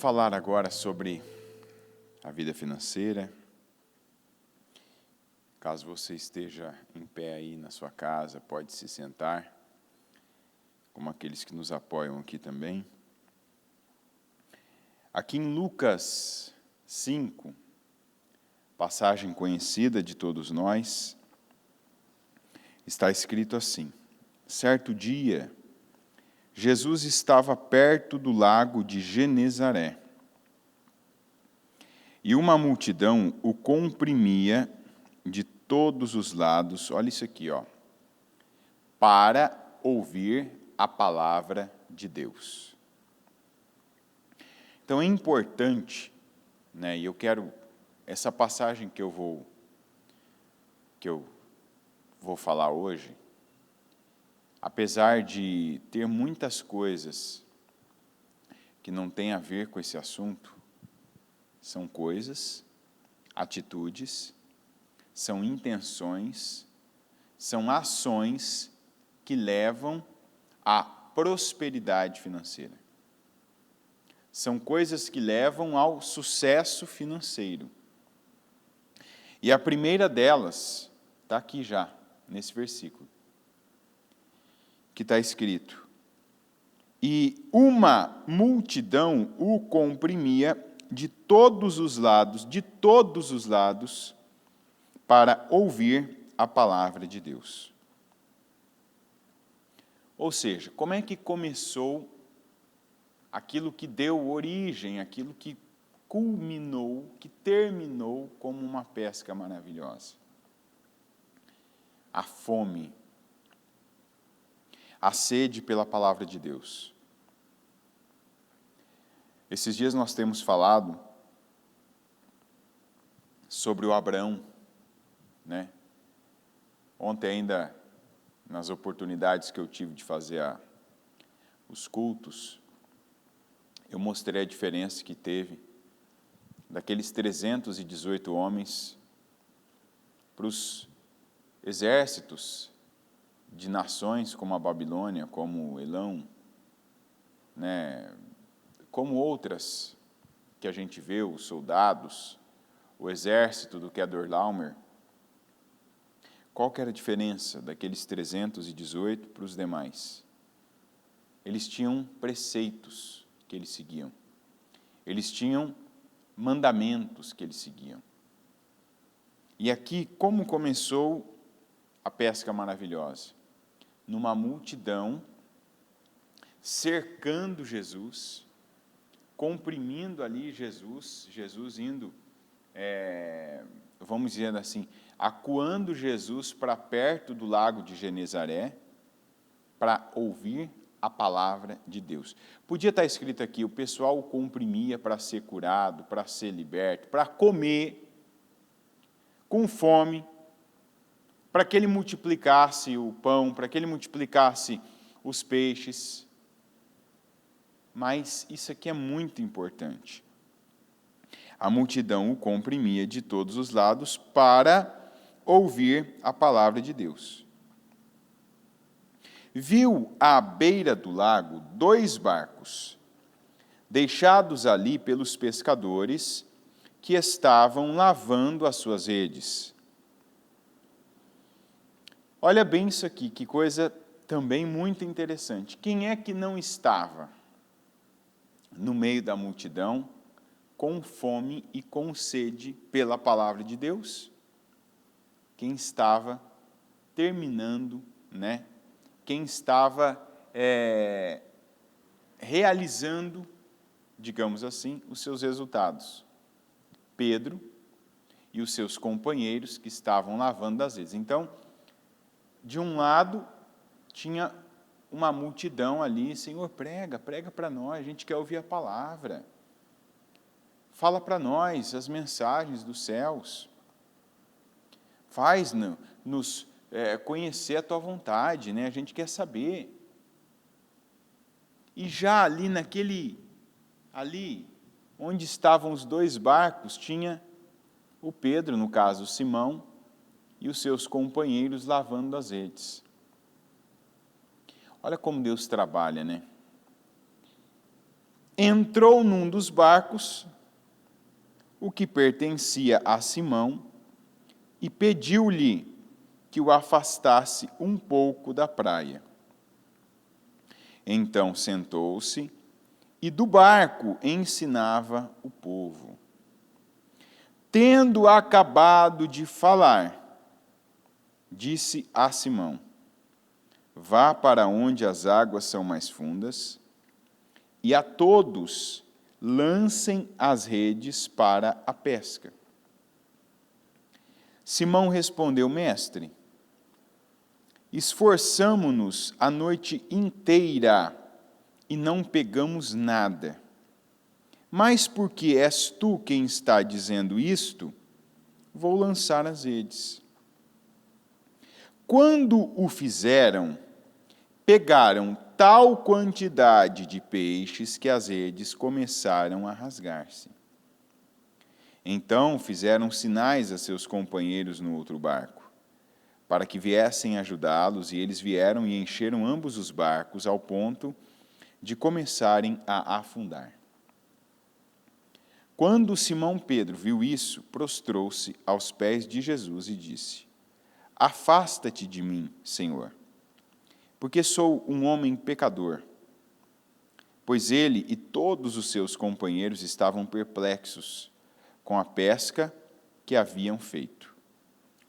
falar agora sobre a vida financeira. Caso você esteja em pé aí na sua casa, pode se sentar, como aqueles que nos apoiam aqui também. Aqui em Lucas 5, passagem conhecida de todos nós, está escrito assim: certo dia, Jesus estava perto do lago de Genezaré, e uma multidão o comprimia de todos os lados, olha isso aqui, para ouvir a palavra de Deus. Então é importante, e eu quero, essa passagem que eu vou falar hoje, apesar de ter muitas coisas que não têm a ver com esse assunto, são coisas, atitudes, são intenções, são ações que levam à prosperidade financeira. São coisas que levam ao sucesso financeiro. E a primeira delas está aqui já, nesse versículo, que está escrito: e uma multidão o comprimia de todos os lados, para ouvir a palavra de Deus. Ou seja, como é que começou aquilo que deu origem, aquilo que culminou, que terminou como uma pesca maravilhosa? A fome, a sede pela palavra de Deus. Esses dias nós temos falado sobre o Abraão, Ontem ainda, nas oportunidades que eu tive de fazer os cultos, eu mostrei a diferença que teve daqueles 318 homens para os exércitos de nações como a Babilônia, como Elão, como outras que a gente vê, os soldados, o exército do Kedorlaomer. Qual que era a diferença daqueles 318 para os demais? Eles tinham preceitos que eles seguiam. Eles tinham mandamentos que eles seguiam. E aqui, como começou a pesca maravilhosa? Numa multidão, cercando Jesus, comprimindo ali Jesus indo, vamos dizer assim, acuando Jesus para perto do lago de Genezaré, para ouvir a palavra de Deus. Podia estar escrito aqui: o pessoal o comprimia para ser curado, para ser liberto, para comer com fome, para que ele multiplicasse o pão, para que ele multiplicasse os peixes. Mas isso aqui é muito importante. A multidão o comprimia de todos os lados para ouvir a palavra de Deus. Viu à beira do lago 2 barcos, deixados ali pelos pescadores que estavam lavando as suas redes. Olha bem isso aqui, que coisa também muito interessante. Quem é que não estava no meio da multidão, com fome e com sede pela palavra de Deus? Quem estava terminando, quem estava realizando, digamos assim, os seus resultados? Pedro e os seus companheiros que estavam lavando as redes. Então, de um lado, tinha uma multidão ali: Senhor, prega para nós, a gente quer ouvir a palavra. Fala para nós as mensagens dos céus. Faz-nos conhecer a Tua vontade, a gente quer saber. E já ali ali onde estavam os 2 barcos, tinha o Pedro, no caso, Simão, e os seus companheiros lavando as redes. Olha como Deus trabalha, entrou num dos barcos, o que pertencia a Simão, e pediu-lhe que o afastasse um pouco da praia. Então sentou-se e do barco ensinava o povo. Tendo acabado de falar, disse a Simão: vá para onde as águas são mais fundas, e a todos lancem as redes para a pesca. Simão respondeu: mestre, esforçamo-nos a noite inteira e não pegamos nada. Mas porque és tu quem está dizendo isto, vou lançar as redes. Quando o fizeram, pegaram tal quantidade de peixes que as redes começaram a rasgar-se. Então fizeram sinais a seus companheiros no outro barco, para que viessem ajudá-los, e eles vieram e encheram ambos os barcos ao ponto de começarem a afundar. Quando Simão Pedro viu isso, prostrou-se aos pés de Jesus e disse: afasta-te de mim, Senhor, porque sou um homem pecador. Pois ele e todos os seus companheiros estavam perplexos com a pesca que haviam feito,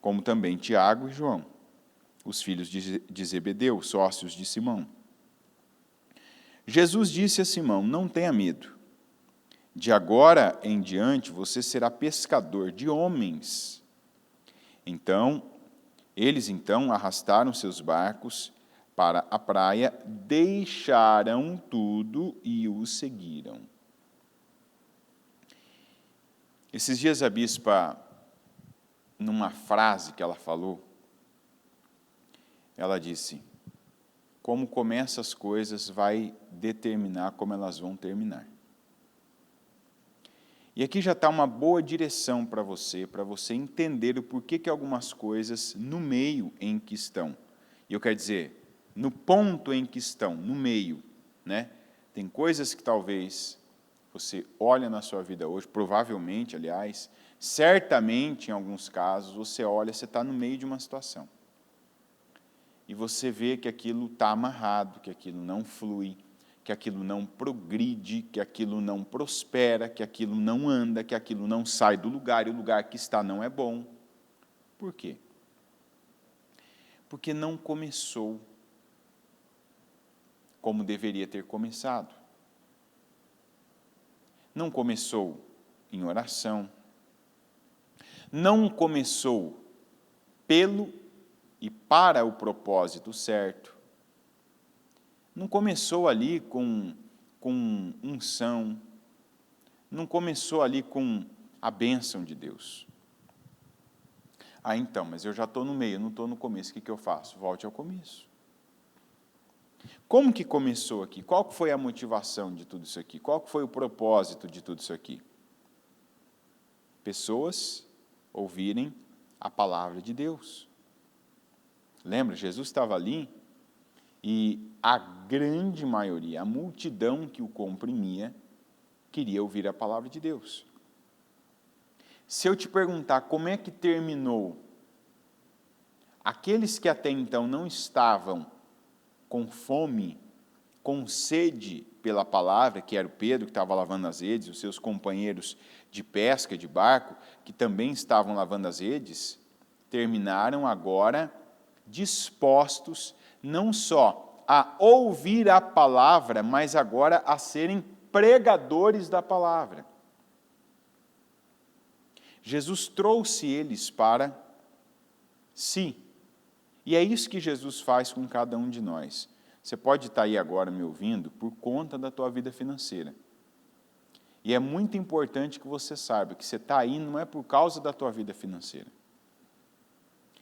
como também Tiago e João, os filhos de Zebedeu, sócios de Simão. Jesus disse a Simão: não tenha medo. De agora em diante você será pescador de homens. Eles arrastaram seus barcos para a praia, deixaram tudo e o seguiram. Esses dias a bispa, numa frase que ela falou, ela disse: como começa as coisas vai determinar como elas vão terminar. E aqui já está uma boa direção para você entender o porquê que algumas coisas no meio em que estão. E eu quero dizer, no ponto em que estão, no meio, né? Tem coisas que talvez você olha na sua vida hoje, provavelmente, aliás, certamente em alguns casos, você olha, você está no meio de uma situação. E você vê que aquilo está amarrado, que aquilo não flui, que aquilo não progride, que aquilo não prospera, que aquilo não anda, que aquilo não sai do lugar, e o lugar que está não é bom. Por quê? Porque não começou como deveria ter começado. Não começou em oração. Não começou pelo e para o propósito certo. Não começou ali com unção, não começou ali com a bênção de Deus. Então, mas eu já estou no meio, não estou no começo, o que eu faço? Volte ao começo. Como que começou aqui? Qual foi a motivação de tudo isso aqui? Qual foi o propósito de tudo isso aqui? Pessoas ouvirem a palavra de Deus. Lembra, Jesus estava ali e a grande maioria, a multidão que o comprimia, queria ouvir a palavra de Deus. Se eu te perguntar como é que terminou, aqueles que até então não estavam com fome, com sede pela palavra, que era o Pedro que estava lavando as redes, os seus companheiros de pesca, de barco, que também estavam lavando as redes, terminaram agora dispostos não só a ouvir a palavra, mas agora a serem pregadores da palavra. Jesus trouxe eles para si. E é isso que Jesus faz com cada um de nós. Você pode estar aí agora me ouvindo por conta da tua vida financeira. E é muito importante que você saiba que você está aí não é por causa da tua vida financeira.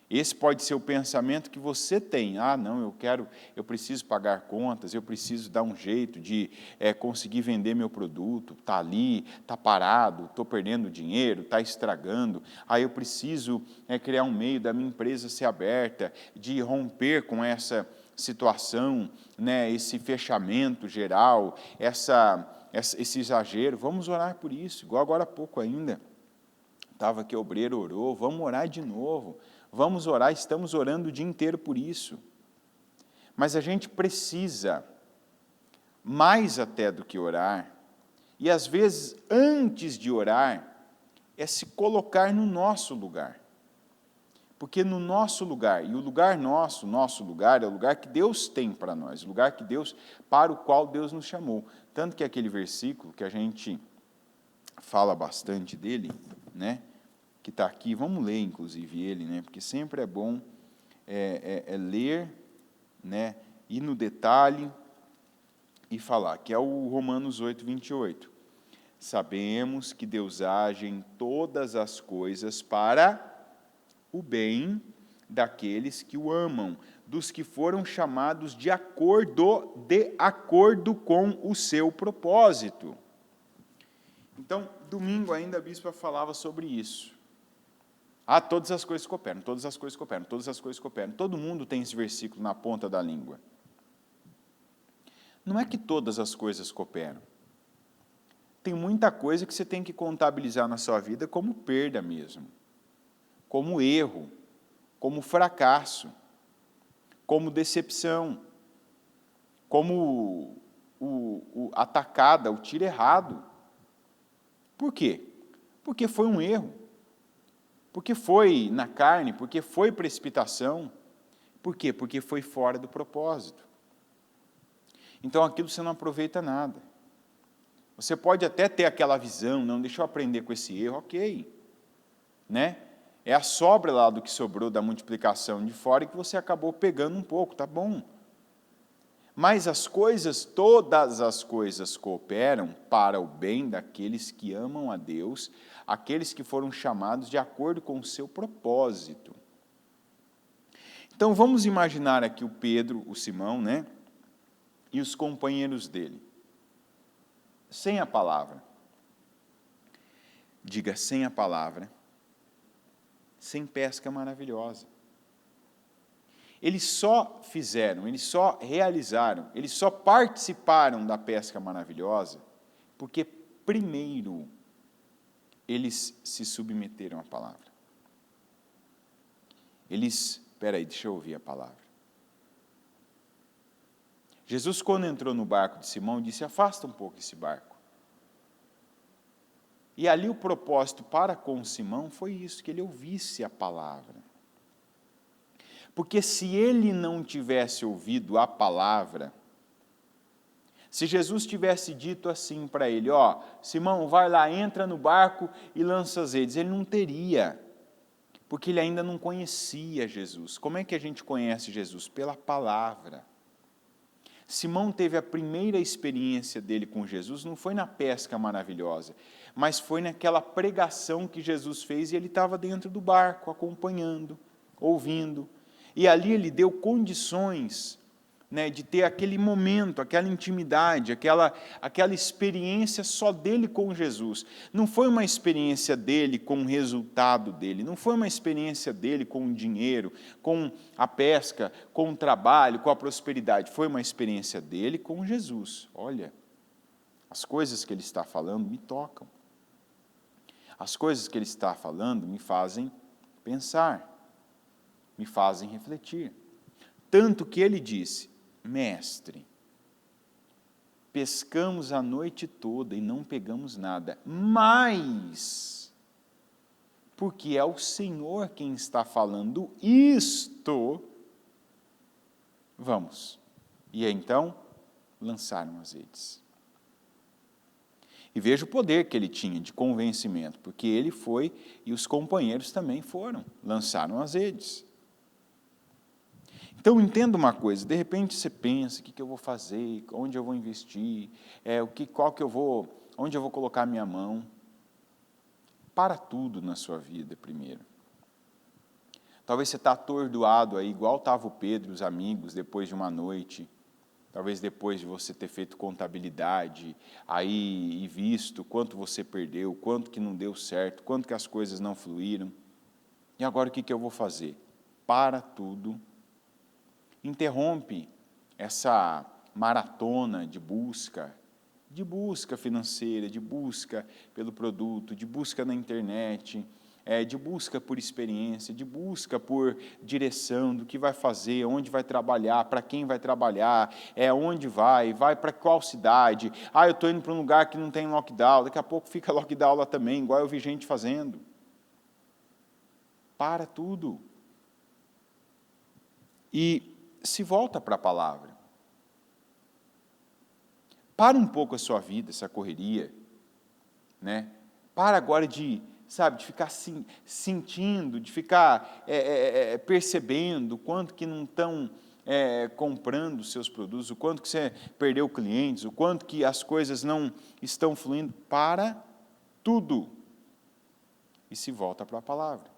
Esse pode ser o pensamento que você tem. Não, eu preciso pagar contas, eu preciso dar um jeito de conseguir vender meu produto, está ali, está parado, estou perdendo dinheiro, está estragando. Eu preciso criar um meio da minha empresa ser aberta, de romper com essa situação, né, esse fechamento geral, essa esse exagero, vamos orar por isso, igual agora há pouco ainda. Estava aqui, o obreiro orou, vamos orar de novo, vamos orar, estamos orando o dia inteiro por isso. Mas a gente precisa, mais até do que orar, e às vezes antes de orar, é se colocar no nosso lugar. Porque no nosso lugar, e o lugar nosso lugar, é o lugar que Deus tem para nós, o lugar que Deus, para o qual Deus nos chamou. Tanto que aquele versículo que a gente fala bastante dele, né, que está aqui, vamos ler inclusive ele, né, porque sempre é bom ler, né, ir no detalhe e falar, que é o Romanos 8, 28. Sabemos que Deus age em todas as coisas para o bem daqueles que o amam, dos que foram chamados de acordo com o seu propósito. Então, domingo ainda a bispa falava sobre isso. Todas as coisas cooperam, todas as coisas cooperam, todas as coisas cooperam. Todo mundo tem esse versículo na ponta da língua. Não é que todas as coisas cooperam. Tem muita coisa que você tem que contabilizar na sua vida como perda mesmo, como erro, como fracasso, como decepção, como a tacada, o tiro errado. Por quê? Porque foi um erro, porque foi na carne, porque foi precipitação. Por quê? Porque foi fora do propósito. Então aquilo você não aproveita nada. Você pode até ter aquela visão, não, deixa eu aprender com esse erro, ok, né? É a sobra lá do que sobrou da multiplicação de fora que você acabou pegando um pouco, tá bom. Mas todas as coisas cooperam para o bem daqueles que amam a Deus, aqueles que foram chamados de acordo com o seu propósito. Então vamos imaginar aqui o Pedro, o Simão, né? E os companheiros dele. Sem a palavra. Diga, sem a palavra. Sem pesca maravilhosa. Eles só fizeram, eles só realizaram, eles só participaram da pesca maravilhosa, porque primeiro eles se submeteram à palavra. Deixa eu ouvir a palavra. Jesus, quando entrou no barco de Simão, disse, afasta um pouco esse barco. E ali o propósito para com Simão foi isso, que ele ouvisse a palavra. Porque se ele não tivesse ouvido a palavra, se Jesus tivesse dito assim para ele, Simão, vai lá, entra no barco e lança as redes, ele não teria, porque ele ainda não conhecia Jesus. Como é que a gente conhece Jesus? Pela palavra. Simão teve a primeira experiência dele com Jesus, não foi na pesca maravilhosa, mas foi naquela pregação que Jesus fez e ele estava dentro do barco, acompanhando, ouvindo. E ali ele deu condições, né, de ter aquele momento, aquela intimidade, aquela experiência só dele com Jesus. Não foi uma experiência dele com o resultado dele, não foi uma experiência dele com o dinheiro, com a pesca, com o trabalho, com a prosperidade. Foi uma experiência dele com Jesus. Olha, as coisas que ele está falando me tocam. As coisas que ele está falando me fazem pensar, me fazem refletir. Tanto que ele disse, mestre, pescamos a noite toda e não pegamos nada, mas, porque é o Senhor quem está falando isto, vamos. E então, lançaram as redes. E veja o poder que ele tinha de convencimento, porque ele foi e os companheiros também foram, lançaram as redes. Então, entenda uma coisa, de repente você pensa, o que eu vou fazer, onde eu vou investir, onde eu vou colocar a minha mão. Para tudo na sua vida primeiro. Talvez você está atordoado aí, igual estava o Pedro e os amigos, depois de uma noite, talvez depois de você ter feito contabilidade, aí e visto quanto você perdeu, quanto que não deu certo, quanto que as coisas não fluíram. E agora o que eu vou fazer? Para tudo. Interrompe essa maratona de busca de busca financeira, de busca pelo produto, de busca na internet, de busca por experiência, de busca por direção do que vai fazer, onde vai trabalhar, para quem vai trabalhar, onde vai para qual cidade. Eu estou indo para um lugar que não tem lockdown, daqui a pouco fica lockdown lá também, igual eu vi gente fazendo. Para tudo. E se volta para a palavra. Para um pouco a sua vida, essa correria, né? Para agora de ficar sentindo, de ficar percebendo o quanto que não estão comprando os seus produtos, o quanto que você perdeu clientes, o quanto que as coisas não estão fluindo. Para tudo. E se volta para a palavra,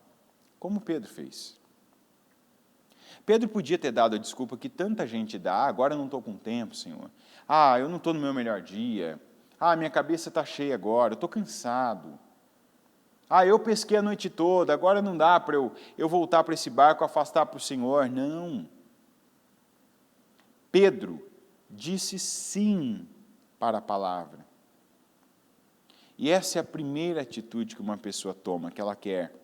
como Pedro fez. Pedro podia ter dado a desculpa que tanta gente dá: agora eu não estou com tempo, Senhor. Eu não estou no meu melhor dia. Minha cabeça está cheia agora, eu estou cansado. Eu pesquei a noite toda, agora não dá para eu voltar para esse barco, afastar para o Senhor. Não. Pedro disse sim para a palavra. E essa é a primeira atitude que uma pessoa toma, que ela quer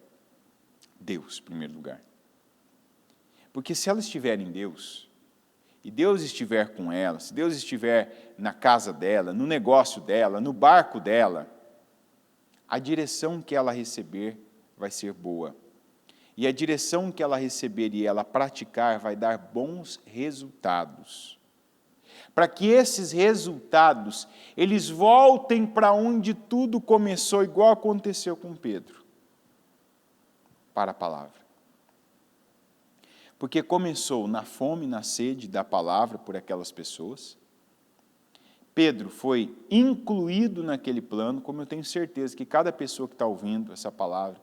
Deus, em primeiro lugar. Porque se ela estiver em Deus, e Deus estiver com ela, se Deus estiver na casa dela, no negócio dela, no barco dela, a direção que ela receber vai ser boa. E a direção que ela receber e ela praticar vai dar bons resultados. Para que esses resultados, eles voltem para onde tudo começou, igual aconteceu com Pedro. Para a palavra. Porque começou na fome e na sede da palavra por aquelas pessoas. Pedro foi incluído naquele plano, como eu tenho certeza que cada pessoa que está ouvindo essa palavra,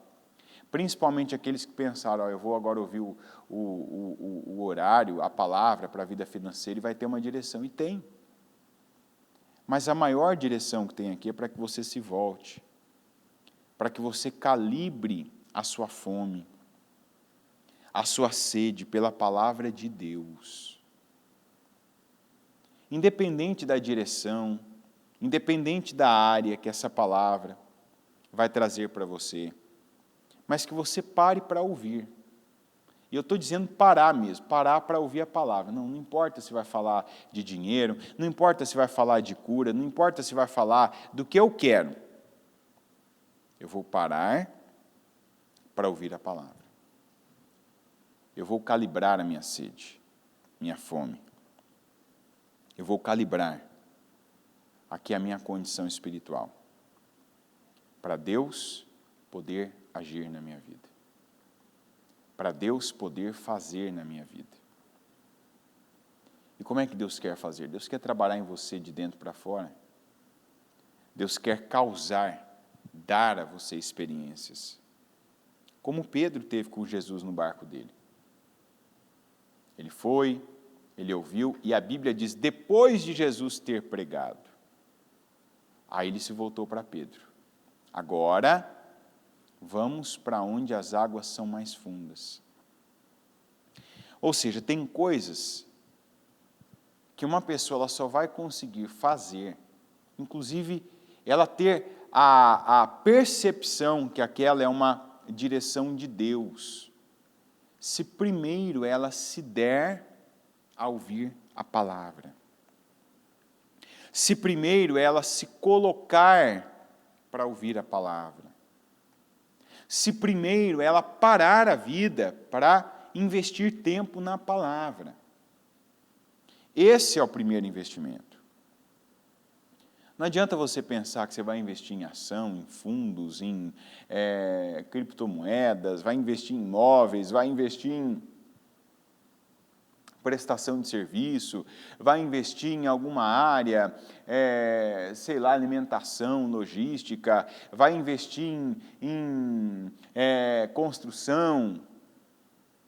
principalmente aqueles que pensaram: eu vou agora ouvir o horário, a palavra para a vida financeira, e vai ter uma direção, e tem. Mas a maior direção que tem aqui é para que você se volte, para que você calibre a sua fome, a sua sede pela palavra de Deus. Independente da direção, independente da área que essa palavra vai trazer para você, mas que você pare para ouvir. E eu estou dizendo parar mesmo, parar para ouvir a palavra. Não importa se vai falar de dinheiro, não importa se vai falar de cura, não importa se vai falar do que eu quero. Eu vou parar para ouvir a palavra. Eu vou calibrar a minha sede, minha fome. Eu vou calibrar aqui a minha condição espiritual, para Deus poder agir na minha vida, para Deus poder fazer na minha vida. E como é que Deus quer fazer? Deus quer trabalhar em você de dentro para fora. Deus quer causar, dar a você experiências, como Pedro teve com Jesus no barco dele. Ele foi, ele ouviu, e a Bíblia diz, depois de Jesus ter pregado, aí ele se voltou para Pedro. Agora, vamos para onde as águas são mais fundas. Ou seja, tem coisas que uma pessoa ela só vai conseguir fazer, inclusive ela ter a percepção que aquela é uma direção de Deus, se primeiro ela se der a ouvir a palavra. Se primeiro ela se colocar para ouvir a palavra. Se primeiro ela parar a vida para investir tempo na palavra. Esse é o primeiro investimento. Não adianta você pensar que você vai investir em ação, em fundos, em criptomoedas, vai investir em imóveis, vai investir em prestação de serviço, vai investir em alguma área, alimentação, logística, vai investir em construção.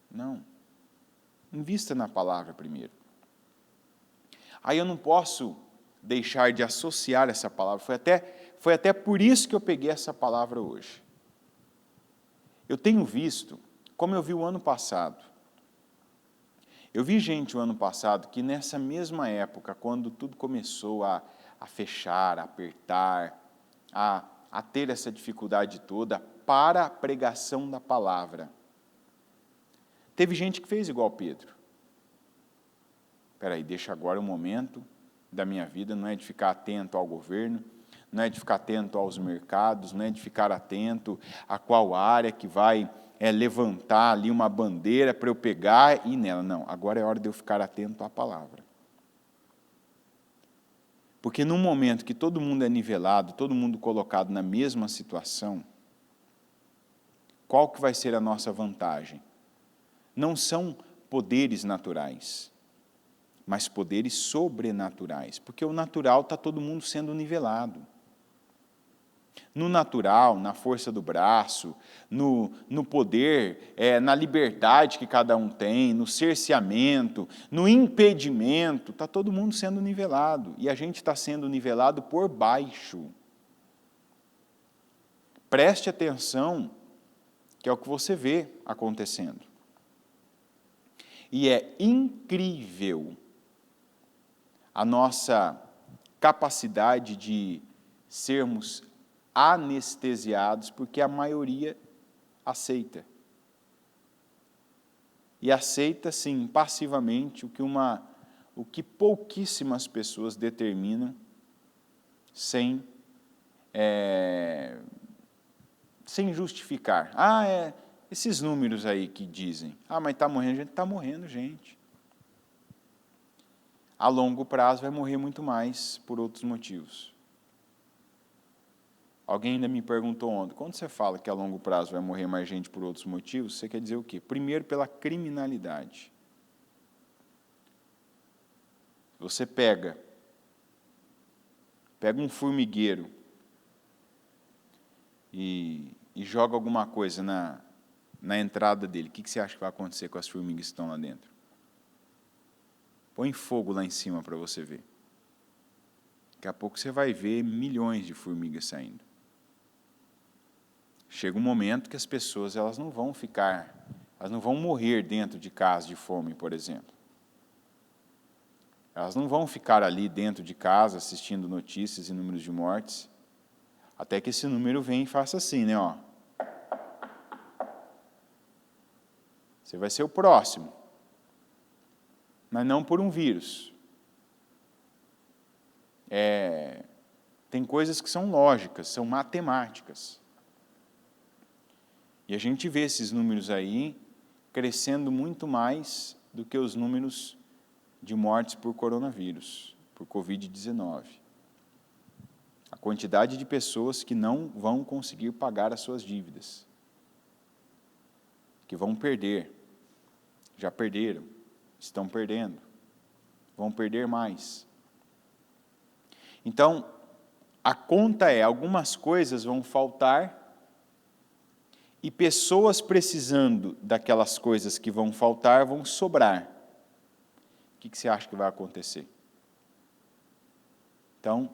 Não. Invista na palavra primeiro. Aí eu não posso deixar de associar essa palavra. Foi até por isso que eu peguei essa palavra hoje. Eu tenho visto, como eu vi o ano passado, eu vi gente o ano passado que nessa mesma época, quando tudo começou a a fechar, a apertar, a ter essa dificuldade toda para a pregação da palavra. Teve gente que fez igual Pedro. Espera aí, deixa agora o momento da minha vida, não é de ficar atento ao governo, não é de ficar atento aos mercados, não é de ficar atento a qual área que vai levantar ali uma bandeira para eu pegar e ir nela. Não, agora é hora de eu ficar atento à palavra. Porque num momento que todo mundo é nivelado, todo mundo colocado na mesma situação, qual que vai ser a nossa vantagem? Não são poderes naturais, mas poderes sobrenaturais, porque o natural está todo mundo sendo nivelado. No natural, na força do braço, no poder, na liberdade que cada um tem, no cerceamento, no impedimento, está todo mundo sendo nivelado, e a gente está sendo nivelado por baixo. Preste atenção, que é o que você vê acontecendo. E é incrível a nossa capacidade de sermos anestesiados, porque a maioria aceita. E aceita, sim, passivamente, o que pouquíssimas pessoas determinam sem justificar. Esses números aí que dizem, mas está morrendo gente, está morrendo gente. A longo prazo vai morrer muito mais por outros motivos. Alguém ainda me perguntou ontem, quando você fala que a longo prazo vai morrer mais gente por outros motivos, você quer dizer o quê? Primeiro, pela criminalidade. Você pega um formigueiro e joga alguma coisa na entrada dele, o que você acha que vai acontecer com as formigas que estão lá dentro? Põe fogo lá em cima para você ver. Daqui a pouco você vai ver milhões de formigas saindo. Chega um momento que as pessoas elas não vão morrer dentro de casa de fome, por exemplo. Elas não vão ficar ali dentro de casa assistindo notícias e números de mortes, até que esse número venha e faça assim, né? Você vai ser o próximo, mas não por um vírus. Tem coisas que são lógicas, são matemáticas. E a gente vê esses números aí crescendo muito mais do que os números de mortes por coronavírus, por Covid-19. A quantidade de pessoas que não vão conseguir pagar as suas dívidas, que vão perder, já perderam, estão perdendo, vão perder mais. Então, a conta algumas coisas vão faltar e pessoas precisando daquelas coisas que vão faltar vão sobrar. O que você acha que vai acontecer? Então,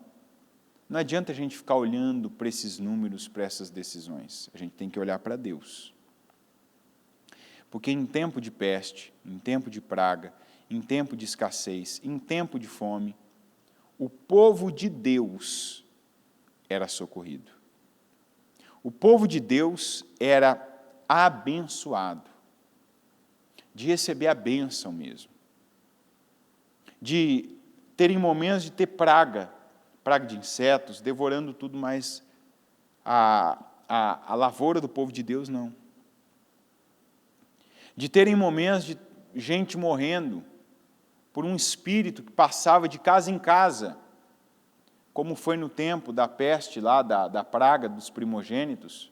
não adianta a gente ficar olhando para esses números, para essas decisões. A gente tem que olhar para Deus. Porque em tempo de peste, em tempo de praga, em tempo de escassez, em tempo de fome, o povo de Deus era socorrido. O povo de Deus era abençoado, de receber a bênção mesmo, de terem momentos de ter praga de insetos, devorando tudo, mas a lavoura do povo de Deus não. De terem momentos de gente morrendo por um espírito que passava de casa em casa, como foi no tempo da peste lá, da praga dos primogênitos,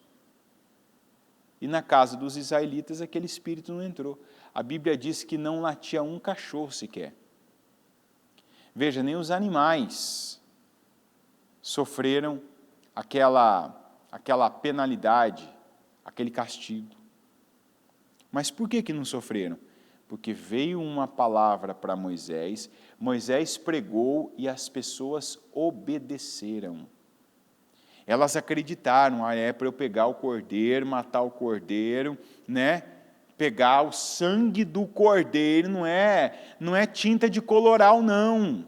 e na casa dos israelitas aquele espírito não entrou. A Bíblia diz que não latia um cachorro sequer. Veja, nem os animais sofreram aquela penalidade, aquele castigo. Mas por que não sofreram? Porque veio uma palavra para Moisés, Moisés pregou e as pessoas obedeceram. Elas acreditaram, é para eu pegar o cordeiro, matar o cordeiro, né? Pegar o sangue do cordeiro, não é tinta de coloral, não.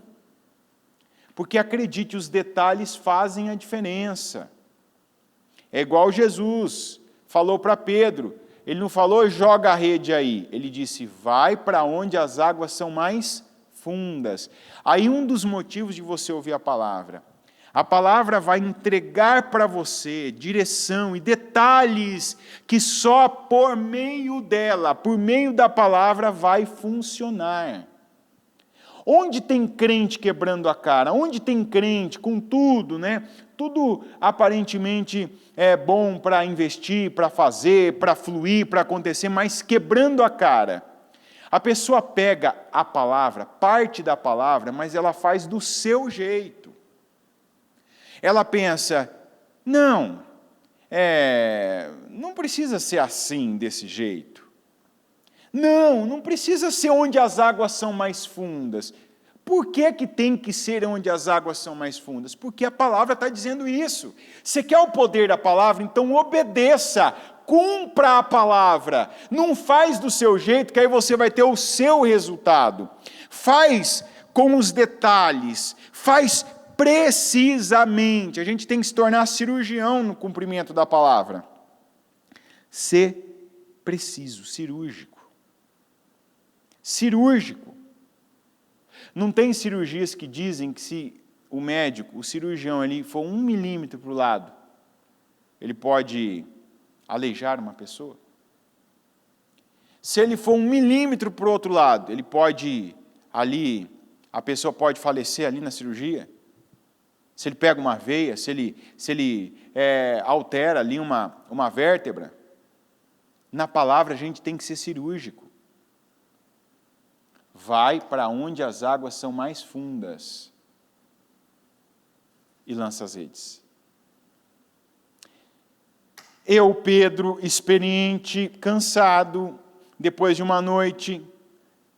Porque acredite, os detalhes fazem a diferença. É igual Jesus falou para Pedro, ele não falou joga a rede aí, ele disse vai para onde as águas são mais fundas. Aí um dos motivos de você ouvir a palavra vai entregar para você direção e detalhes que só por meio dela, por meio da palavra vai funcionar. Onde tem crente quebrando a cara, onde tem crente com tudo, né? Tudo aparentemente é bom para investir, para fazer, para fluir, para acontecer, mas quebrando a cara. A pessoa pega a palavra, parte da palavra, mas ela faz do seu jeito. Ela pensa, não precisa ser assim, desse jeito. Não precisa ser onde as águas são mais fundas. Por que tem que ser onde as águas são mais fundas? Porque a palavra está dizendo isso. Você quer o poder da palavra? Então obedeça, cumpra a palavra. Não faz do seu jeito, que aí você vai ter o seu resultado. Faz com os detalhes, faz precisamente. A gente tem que se tornar cirurgião no cumprimento da palavra. Ser preciso, cirúrgico. Cirúrgico. Não tem cirurgias que dizem que se o médico, o cirurgião ali, for 1 milímetro para o lado, ele pode aleijar uma pessoa? Se ele for 1 milímetro para o outro lado, ele pode ali, a pessoa pode falecer ali na cirurgia? Se ele pega uma veia, se ele altera ali uma vértebra? Na palavra a gente tem que ser cirúrgico. Vai para onde as águas são mais fundas e lança as redes. Eu, Pedro, experiente, cansado, depois de uma noite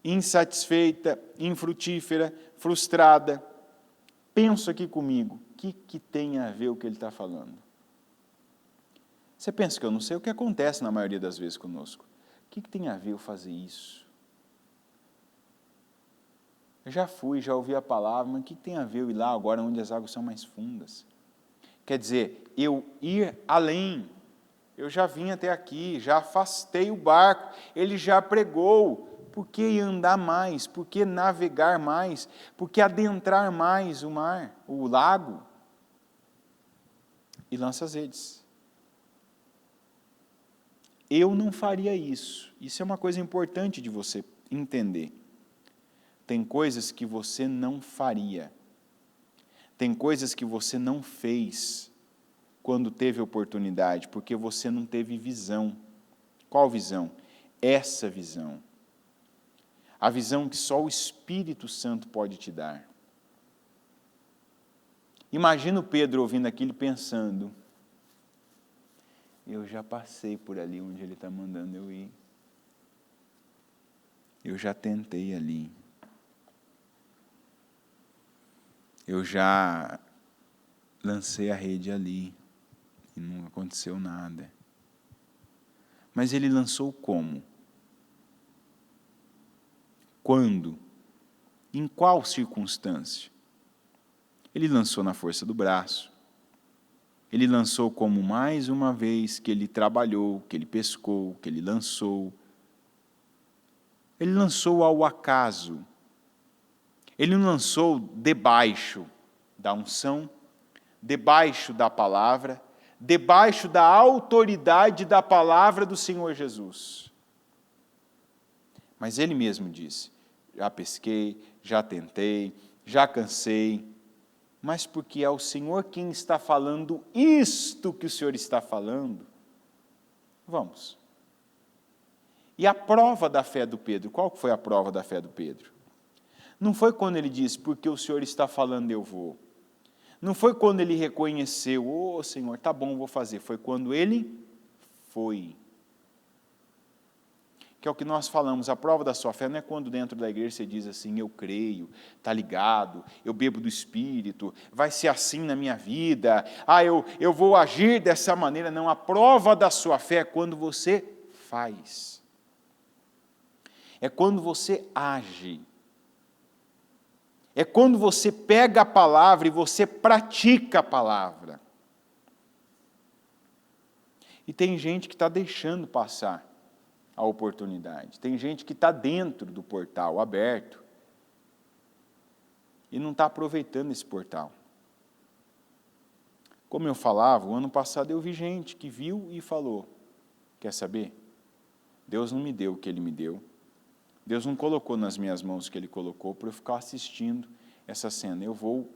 insatisfeita, infrutífera, frustrada, penso aqui comigo, o que tem a ver o que ele está falando? Você pensa que eu não sei o que acontece na maioria das vezes conosco. O que tem a ver eu fazer isso? Eu já ouvi a palavra, mas o que tem a ver eu ir lá agora onde as águas são mais fundas? Quer dizer, eu ir além. Eu já vim até aqui, já afastei o barco, ele já pregou. Por que andar mais? Por que navegar mais? Por que adentrar mais o mar, o lago? E lança as redes. Eu não faria isso. Isso é uma coisa importante de você entender. Tem coisas que você não faria. Tem coisas que você não fez quando teve oportunidade, porque você não teve visão. Qual visão? Essa visão. A visão que só o Espírito Santo pode te dar. Imagina o Pedro ouvindo aquilo pensando, eu já passei por ali onde ele está mandando eu ir. Eu já tentei ali. Eu já lancei a rede ali e não aconteceu nada. Mas ele lançou como? Quando? Em qual circunstância? Ele lançou na força do braço. Ele lançou como mais uma vez que ele trabalhou, que ele pescou, que ele lançou. Ele lançou ao acaso. Ele não lançou debaixo da unção, debaixo da palavra, debaixo da autoridade da palavra do Senhor Jesus. Mas ele mesmo disse, já pesquei, já tentei, já cansei, mas porque é o Senhor quem está falando isto que o Senhor está falando, vamos. E a prova da fé do Pedro, qual foi a prova da fé do Pedro? Não foi quando ele disse, porque o Senhor está falando, eu vou. Não foi quando ele reconheceu, Senhor, tá bom, vou fazer. Foi quando ele foi. Que é o que nós falamos, a prova da sua fé não é quando dentro da igreja você diz assim, eu creio, está ligado, eu bebo do Espírito, vai ser assim na minha vida, eu vou agir dessa maneira. Não, a prova da sua fé é quando você faz. É quando você age. É quando você pega a palavra e você pratica a palavra. E tem gente que está deixando passar a oportunidade. Tem gente que está dentro do portal aberto e não está aproveitando esse portal. Como eu falava, o ano passado eu vi gente que viu e falou, quer saber? Deus não me deu o que Ele me deu. Deus não colocou nas minhas mãos o que Ele colocou para eu ficar assistindo essa cena. Eu vou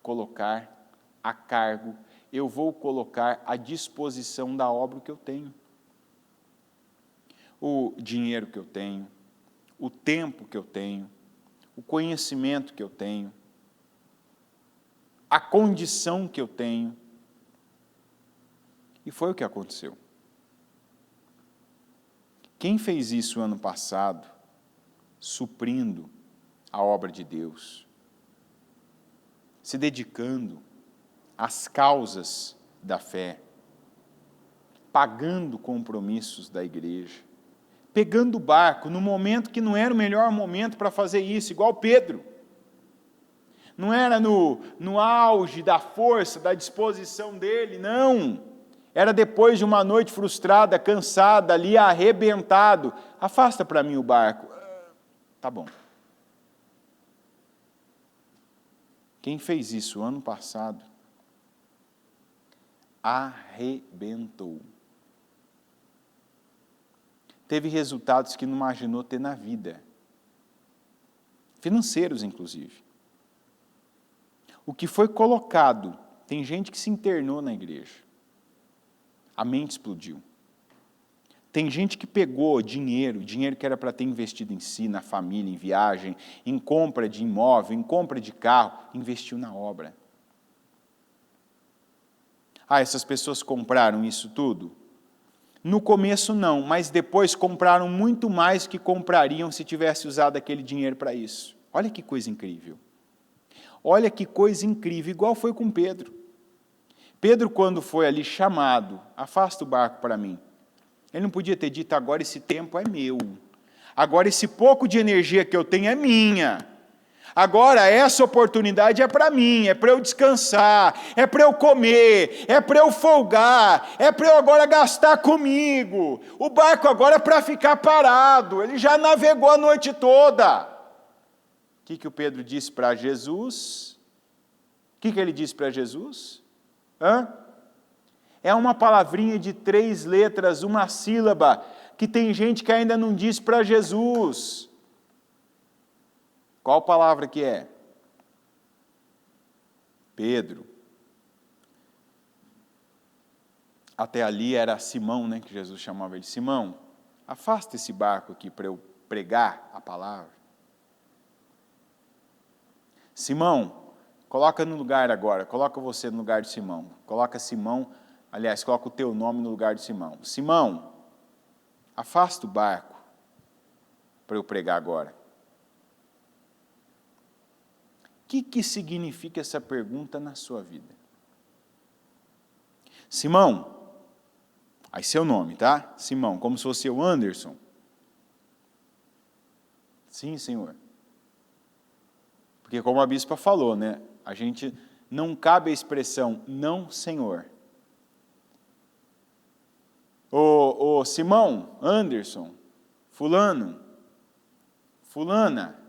colocar a cargo, eu vou colocar à disposição da obra que eu tenho. O dinheiro que eu tenho, o tempo que eu tenho, o conhecimento que eu tenho, a condição que eu tenho. E foi o que aconteceu. Quem fez isso ano passado, suprindo a obra de Deus, se dedicando às causas da fé, pagando compromissos da igreja, pegando o barco no momento que não era o melhor momento para fazer isso, igual Pedro. Não era no auge da força, da disposição dele, não. Era depois de uma noite frustrada, cansada, ali arrebentado. Afasta para mim o barco. Tá bom. Quem fez isso ano passado, arrebentou. Teve resultados que não imaginou ter na vida. Financeiros, inclusive. O que foi colocado, tem gente que se internou na igreja. A mente explodiu. Tem gente que pegou dinheiro que era para ter investido em si, na família, em viagem, em compra de imóvel, em compra de carro, investiu na obra. Essas pessoas compraram isso tudo? No começo não, mas depois compraram muito mais que comprariam se tivesse usado aquele dinheiro para isso. Olha que coisa incrível. Olha que coisa incrível, igual foi com Pedro. Pedro, quando foi ali chamado, afasta o barco para mim. Ele não podia ter dito, agora esse tempo é meu. Agora esse pouco de energia que eu tenho é minha. Agora essa oportunidade é para mim, é para eu descansar, é para eu comer, é para eu folgar, é para eu agora gastar comigo. O barco agora é para ficar parado, ele já navegou a noite toda. O que o Pedro disse para Jesus? O que ele disse para Jesus? É uma palavrinha de 3 letras, uma sílaba, que tem gente que ainda não diz para Jesus. Qual palavra que é? Pedro. Até ali era Simão, né, que Jesus chamava ele. Simão, afasta esse barco aqui para eu pregar a palavra. Simão, coloca no lugar agora, coloca você no lugar de Simão. Coloca Simão, aliás, coloca o teu nome no lugar de Simão. Simão, afasta o barco para eu pregar agora. O que significa essa pergunta na sua vida? Simão, aí seu nome, tá? Simão, como se fosse o Anderson. Sim, Senhor. Porque como a bispa falou, né? A gente não cabe a expressão não, Senhor. Ô Simão, Anderson, fulano, fulana.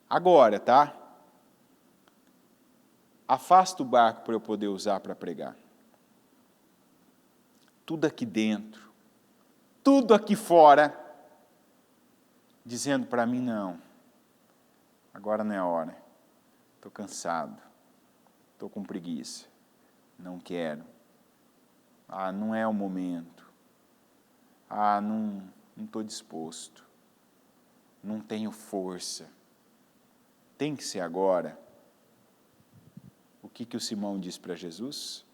Agora, tá? Afasta o barco para eu poder usar para pregar. Tudo aqui dentro, tudo aqui fora, dizendo para mim, não, agora não é a hora, estou cansado, estou com preguiça, não quero, não é o momento, não estou disposto, não tenho força, tem que ser agora. O que o Simão diz para Jesus?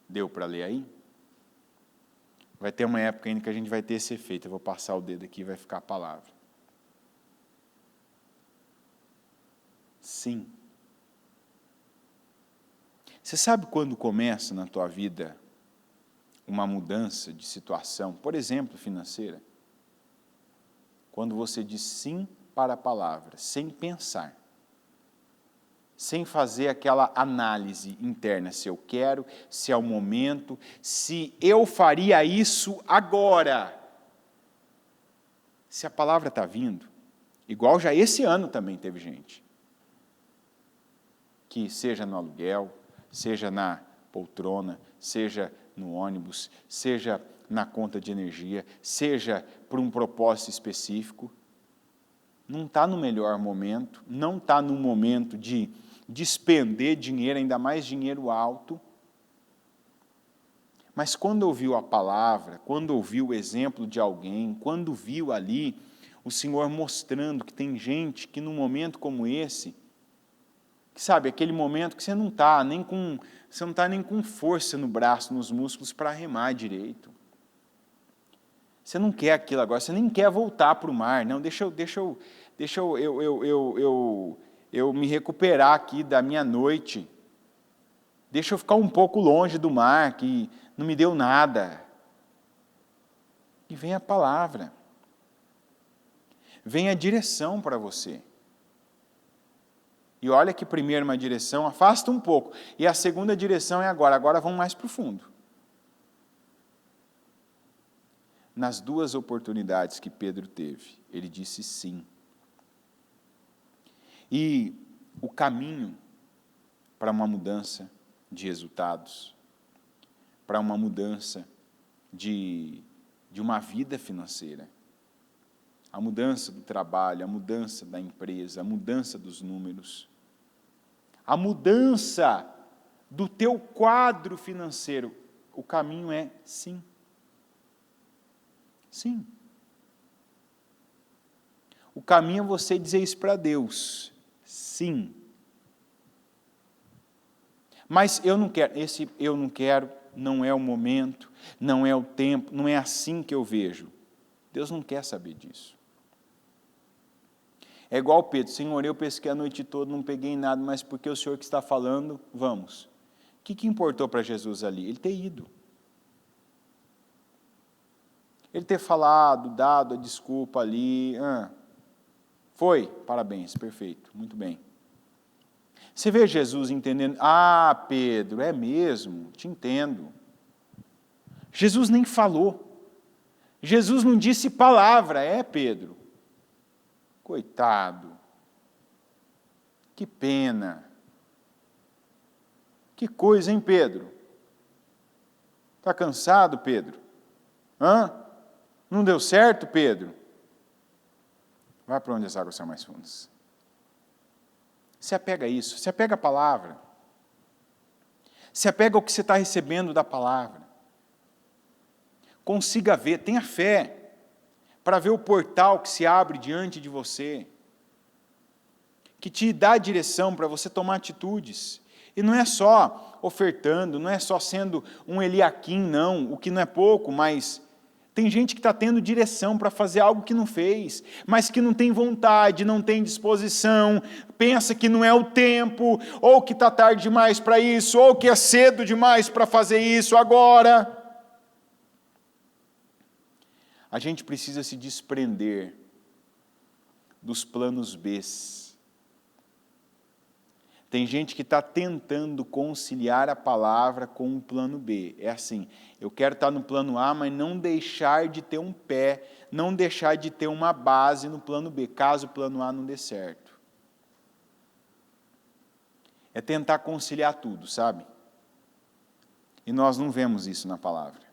Deu para ler aí? Vai ter uma época ainda que a gente vai ter esse efeito. Eu vou passar o dedo aqui e vai ficar a palavra. Sim. Você sabe quando começa na tua vida uma mudança de situação, por exemplo, financeira, quando você diz sim para a palavra, sem pensar, sem fazer aquela análise interna, se eu quero, se é o momento, se eu faria isso agora. Se a palavra está vindo, igual já esse ano também teve gente, que seja no aluguel, seja na poltrona, seja no ônibus, seja na conta de energia, seja por um propósito específico, não está no melhor momento, não está no momento de despender dinheiro, ainda mais dinheiro alto. Mas quando ouviu a palavra, quando ouviu o exemplo de alguém, quando viu ali o Senhor mostrando que tem gente que num momento como esse, que sabe, aquele momento que você não está nem com força no braço, nos músculos para remar direito. Você não quer aquilo agora, você nem quer voltar para o mar. Não, deixa eu me recuperar aqui da minha noite. Deixa eu ficar um pouco longe do mar, que não me deu nada. E vem a palavra. Vem a direção para você. E olha que primeiro uma direção, afasta um pouco. E a segunda direção é agora. Agora vamos mais profundo. Nas duas oportunidades que Pedro teve, ele disse sim. E o caminho para uma mudança de resultados, para uma mudança de uma vida financeira, a mudança do trabalho, a mudança da empresa, a mudança dos números, a mudança do teu quadro financeiro, o caminho é sim. Sim. O caminho é você dizer isso para Deus. Sim. Mas eu não quero, esse eu não quero, não é o momento, não é o tempo, não é assim que eu vejo. Deus não quer saber disso. É igual Pedro, Senhor, eu pesquei a noite toda, não peguei nada, mas porque o Senhor que está falando, vamos. O que importou para Jesus ali? Ele ter ido. Ele ter falado, dado a desculpa ali. Foi? Parabéns, perfeito, muito bem. Você vê Jesus entendendo, Pedro, é mesmo, te entendo. Jesus nem falou. Jesus não disse palavra, Pedro. Coitado. Que pena. Que coisa, hein, Pedro? Está cansado, Pedro? Não deu certo, Pedro? Vai para onde as águas são mais fundas. Se apega a isso, se apega à palavra. Se apega ao que você está recebendo da palavra. Consiga ver, tenha fé, para ver o portal que se abre diante de você, que te dá a direção para você tomar atitudes. E não é só ofertando, não é só sendo um Eliaquim, não, o que não é pouco, mas tem gente que está tendo direção para fazer algo que não fez, mas que não tem vontade, não tem disposição, pensa que não é o tempo, ou que está tarde demais para isso, ou que é cedo demais para fazer isso agora. A gente precisa se desprender dos planos Bs. Tem gente que está tentando conciliar a palavra com o plano B. É assim, eu quero estar no plano A, mas não deixar de ter um pé, não deixar de ter uma base no plano B, caso o plano A não dê certo. É tentar conciliar tudo, sabe? E nós não vemos isso na palavra.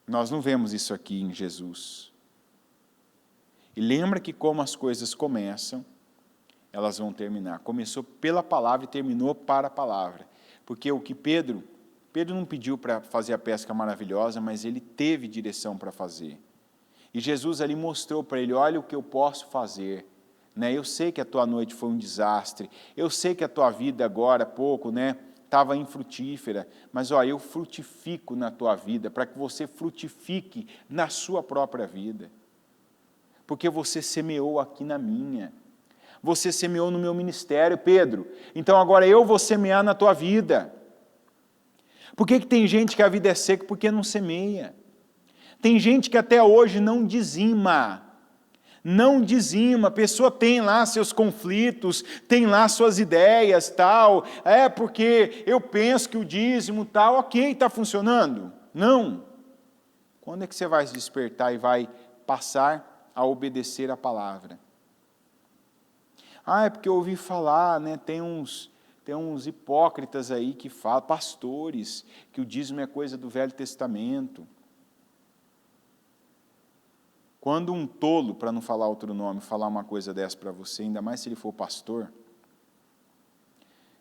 Nós não vemos isso aqui em Jesus. E lembra que como as coisas começam, elas vão terminar. Começou pela palavra e terminou para a palavra. Porque o que Pedro não pediu para fazer a pesca maravilhosa, mas ele teve direção para fazer. E Jesus ali mostrou para ele, olha o que eu posso fazer. Eu sei que a tua noite foi um desastre, eu sei que a tua vida agora, há pouco, estava infrutífera, mas eu frutifico na tua vida, para que você frutifique na sua própria vida. Porque você semeou aqui na minha. Você semeou no meu ministério, Pedro. Então agora eu vou semear na tua vida. Por que tem gente que a vida é seca? Porque não semeia. Tem gente que até hoje não dizima. Não dizima, a pessoa tem lá seus conflitos, tem lá suas ideias, tal, porque eu penso que o dízimo, tal, ok, está funcionando? Não. Quando é que você vai se despertar e vai passar a obedecer a palavra? É porque eu ouvi falar, né, tem uns hipócritas aí que falam, pastores, que o dízimo é coisa do Velho Testamento. Quando um tolo, para não falar outro nome, falar uma coisa dessa para você, ainda mais se ele for pastor,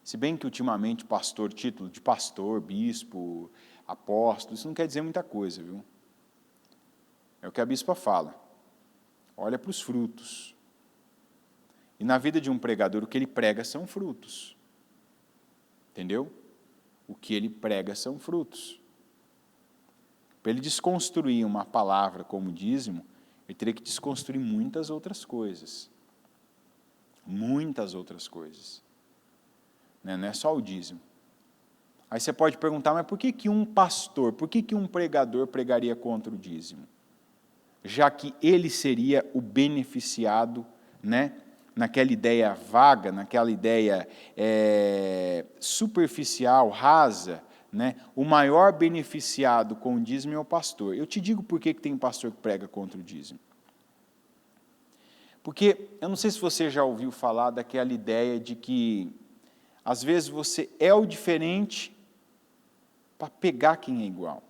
se bem que ultimamente pastor, título de pastor, bispo, apóstolo, isso não quer dizer muita coisa, viu? É o que a bispa fala. Olha para os frutos. E na vida de um pregador, o que ele prega são frutos. Entendeu? O que ele prega são frutos. Para ele desconstruir uma palavra como dízimo, ele teria que desconstruir muitas outras coisas. Muitas outras coisas. Não é só o dízimo. Aí você pode perguntar, mas por que um pastor, por que um pregador pregaria contra o dízimo? Já que ele seria o beneficiado, né, naquela ideia vaga, naquela ideia superficial, rasa, né, o maior beneficiado com o dízimo é o pastor. Eu te digo por que tem um pastor que prega contra o dízimo. Porque, eu não sei se você já ouviu falar daquela ideia de que, às vezes, você é o diferente para pegar quem é igual.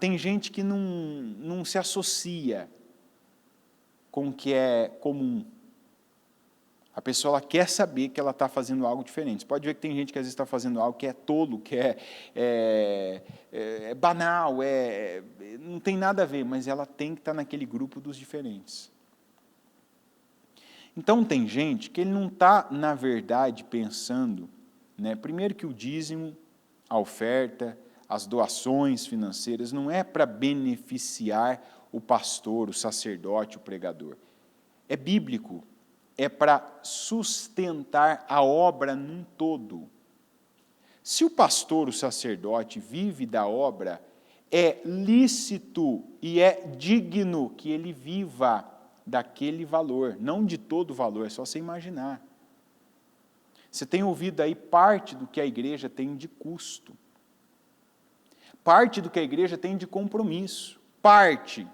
Tem gente que não se associa com o que é comum. A pessoa ela quer saber que ela está fazendo algo diferente. Você pode ver que tem gente que às vezes está fazendo algo que é tolo, que é banal, não tem nada a ver, mas ela tem que estar naquele grupo dos diferentes. Então tem gente que ele não está, na verdade, pensando, né, primeiro que o dízimo, a oferta, as doações financeiras, não é para beneficiar o pastor, o sacerdote, o pregador. É bíblico. É para sustentar a obra num todo. Se o pastor, o sacerdote, vive da obra, é lícito e é digno que ele viva daquele valor, não de todo o valor, é só você imaginar. Você tem ouvido aí parte do que a igreja tem de custo, parte do que a igreja tem de compromisso, parte,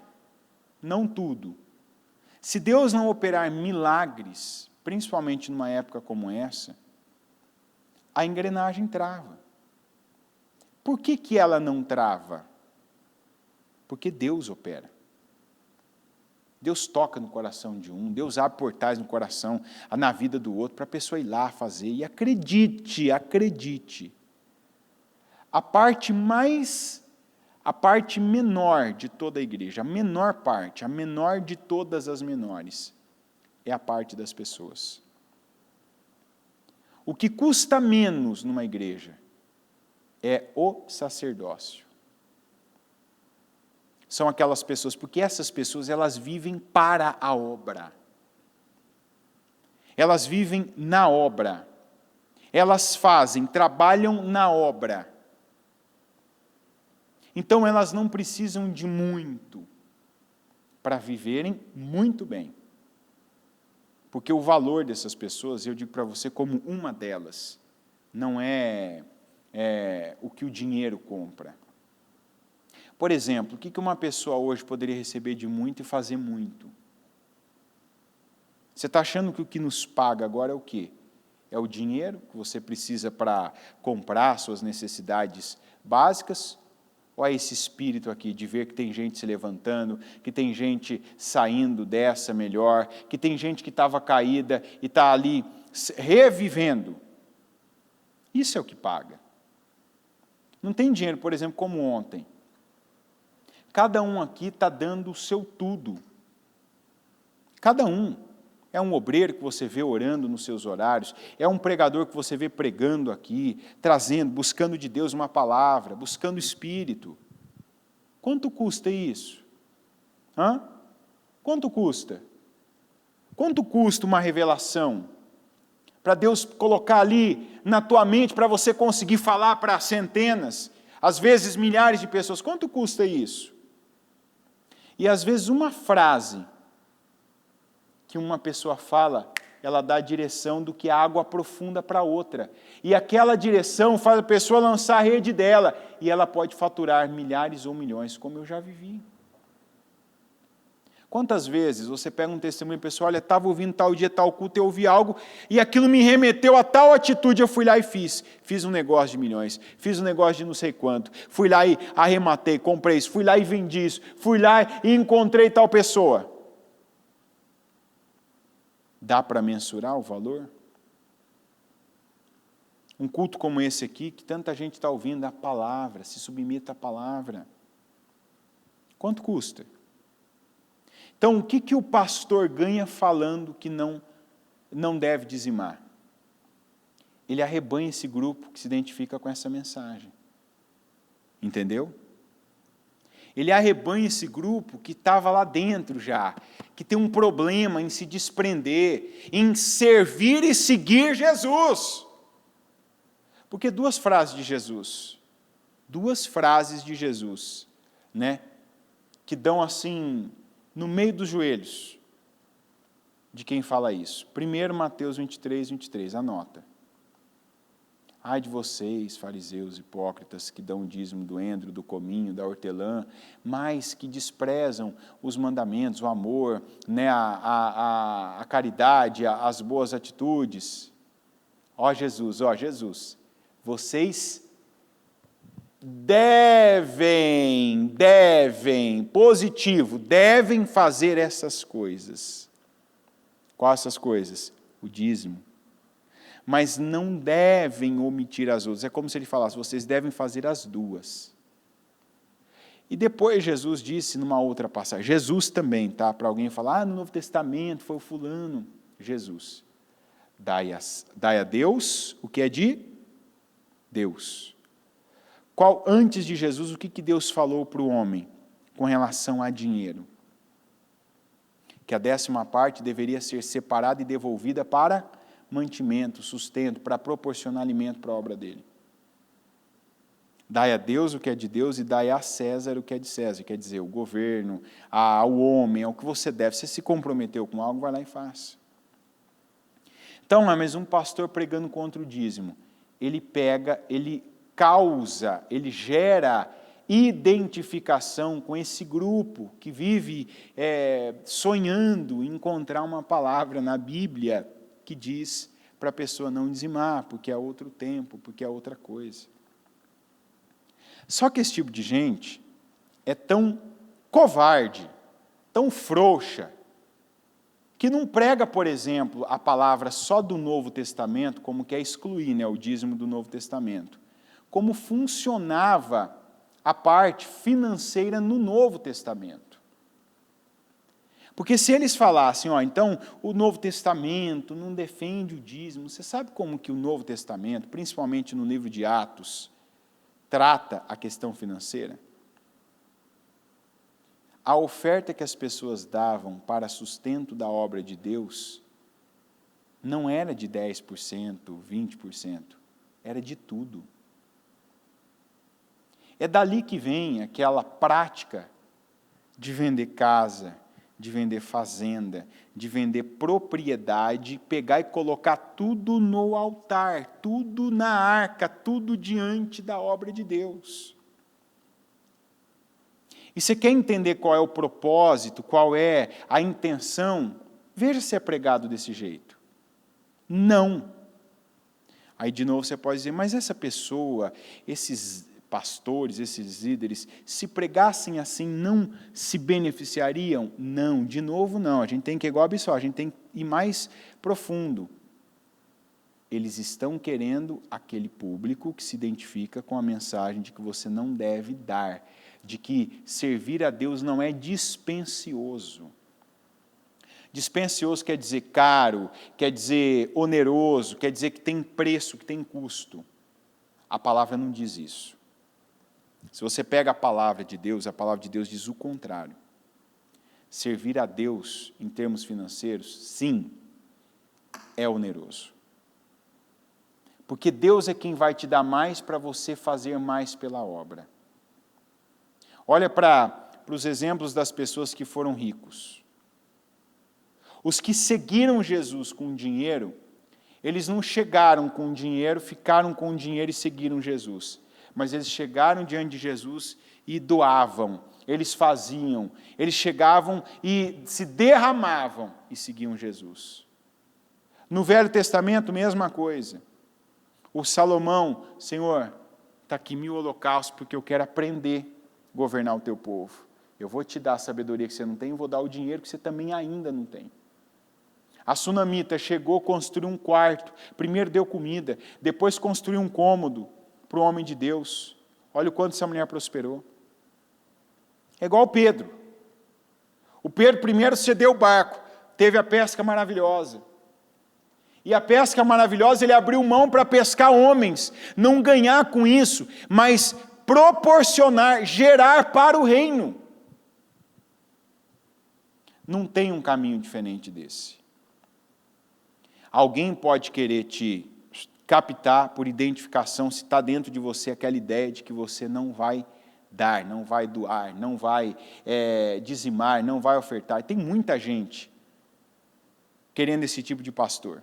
não tudo. Se Deus não operar milagres, principalmente numa época como essa, a engrenagem trava. Por que ela não trava? Porque Deus opera. Deus toca no coração de um, Deus abre portais no coração, na vida do outro, para a pessoa ir lá fazer. E acredite, a parte menor de toda a igreja, a menor parte, a menor de todas as menores, é a parte das pessoas. O que custa menos numa igreja é o sacerdócio. São aquelas pessoas, porque essas pessoas elas vivem para a obra. Elas vivem na obra. Elas trabalham na obra. Então elas não precisam de muito para viverem muito bem. Porque o valor dessas pessoas, eu digo para você como uma delas, não é o que o dinheiro compra. Por exemplo, o que uma pessoa hoje poderia receber de muito e fazer muito? Você está achando que o que nos paga agora é o quê? É o dinheiro que você precisa para comprar suas necessidades básicas? Ou é esse espírito aqui de ver que tem gente se levantando, que tem gente saindo dessa melhor, que tem gente que estava caída e está ali revivendo? Isso é o que paga. Não tem dinheiro, por exemplo, como ontem. Cada um aqui está dando o seu tudo. Cada um. É um obreiro que você vê orando nos seus horários, é um pregador que você vê pregando aqui, trazendo, buscando de Deus uma palavra, buscando o Espírito. Quanto custa isso? Quanto custa? Quanto custa uma revelação? para Deus colocar ali na tua mente, para você conseguir falar para centenas, às vezes milhares de pessoas. Quanto custa isso? E às vezes uma frase que uma pessoa fala, ela dá a direção do que a água profunda para outra. E aquela direção faz a pessoa lançar a rede dela, e ela pode faturar milhares ou milhões, como eu já vivi. Quantas vezes você pega um testemunho e pessoal, olha, estava ouvindo tal dia, tal culto, eu ouvi algo, e aquilo me remeteu a tal atitude, eu fui lá e fiz. Fiz um negócio de milhões, fiz um negócio de não sei quanto, fui lá e arrematei, comprei isso, fui lá e vendi isso, fui lá e encontrei tal pessoa. Dá para mensurar o valor? Um culto como esse aqui, que tanta gente está ouvindo a palavra, se submeta à palavra. Quanto custa? Então, o que o pastor ganha falando que não deve dizimar? Ele arrebanha esse grupo que se identifica com essa mensagem. Entendeu? Ele arrebanha esse grupo que estava lá dentro já, que tem um problema em se desprender, em servir e seguir Jesus. Porque duas frases de Jesus, né, que dão assim, no meio dos joelhos de quem fala isso. Primeiro, Mateus 23, anota. Ai de vocês, fariseus hipócritas, que dão o dízimo do endro, do cominho, da hortelã, mas que desprezam os mandamentos, o amor, né, a caridade, as boas atitudes. Ó Jesus, vocês devem fazer essas coisas. Quais essas coisas? O dízimo. Mas não devem omitir as outras. É como se ele falasse, vocês devem fazer as duas. E depois Jesus disse numa outra passagem, Jesus também, tá? Para alguém falar, no Novo Testamento foi o fulano. Jesus, dai a Deus o que é de Deus. Antes de Jesus, o que Deus falou para o homem com relação a dinheiro? Que a 10ª parte deveria ser separada e devolvida para mantimento, sustento, para proporcionar alimento para a obra dele. Dai a Deus o que é de Deus e dai a César o que é de César. Quer dizer, o governo, ao homem, ao que você deve. Você se comprometeu com algo, vai lá e faça. Então, mas um pastor pregando contra o dízimo, ele gera identificação com esse grupo que vive sonhando em encontrar uma palavra na Bíblia que diz para a pessoa não dizimar, porque é outro tempo, porque é outra coisa. Só que esse tipo de gente é tão covarde, tão frouxa, que não prega, por exemplo, a palavra só do Novo Testamento, como quer excluir, né, o dízimo do Novo Testamento. Como funcionava a parte financeira no Novo Testamento. Porque se eles falassem, então o Novo Testamento não defende o dízimo, você sabe como que o Novo Testamento, principalmente no livro de Atos, trata a questão financeira? A oferta que as pessoas davam para sustento da obra de Deus não era de 10%, 20%, era de tudo. É dali que vem aquela prática de vender casa, de vender fazenda, de vender propriedade, pegar e colocar tudo no altar, tudo na arca, tudo diante da obra de Deus. E você quer entender qual é o propósito, qual é a intenção? Veja se é pregado desse jeito. Não. Aí de novo você pode dizer, mas essa pessoa, esses pastores, esses líderes, se pregassem assim, não se beneficiariam? Não, de novo não, a gente tem que ir igual a Bissau, a gente tem que ir mais profundo. Eles estão querendo aquele público que se identifica com a mensagem de que você não deve dar, de que servir a Deus não é dispendioso. Dispendioso quer dizer caro, quer dizer oneroso, quer dizer que tem preço, que tem custo. A palavra não diz isso. Se você pega a palavra de Deus diz o contrário. Servir a Deus, em termos financeiros, sim, é oneroso. Porque Deus é quem vai te dar mais para você fazer mais pela obra. Olha para os exemplos das pessoas que foram ricos. Os que seguiram Jesus com dinheiro, eles não chegaram com dinheiro, ficaram com dinheiro e seguiram Jesus. Mas eles chegaram diante de Jesus e doavam, eles faziam, eles chegavam e se derramavam e seguiam Jesus. No Velho Testamento, mesma coisa. O Salomão, Senhor, está aqui 1000 holocaustos porque eu quero aprender a governar o teu povo. Eu vou te dar a sabedoria que você não tem e vou dar o dinheiro que você também ainda não tem. A sunamita chegou, construiu um quarto, primeiro deu comida, depois construiu um cômodo para o homem de Deus. Olha o quanto essa mulher prosperou. É igual o Pedro. O Pedro primeiro cedeu o barco, teve a pesca maravilhosa. E a pesca maravilhosa, ele abriu mão para pescar homens, não ganhar com isso, mas proporcionar, gerar para o reino. Não tem um caminho diferente desse. Alguém pode querer te captar por identificação, se está dentro de você aquela ideia de que você não vai dar, não vai doar, não vai dizimar, não vai ofertar. E tem muita gente querendo esse tipo de pastor,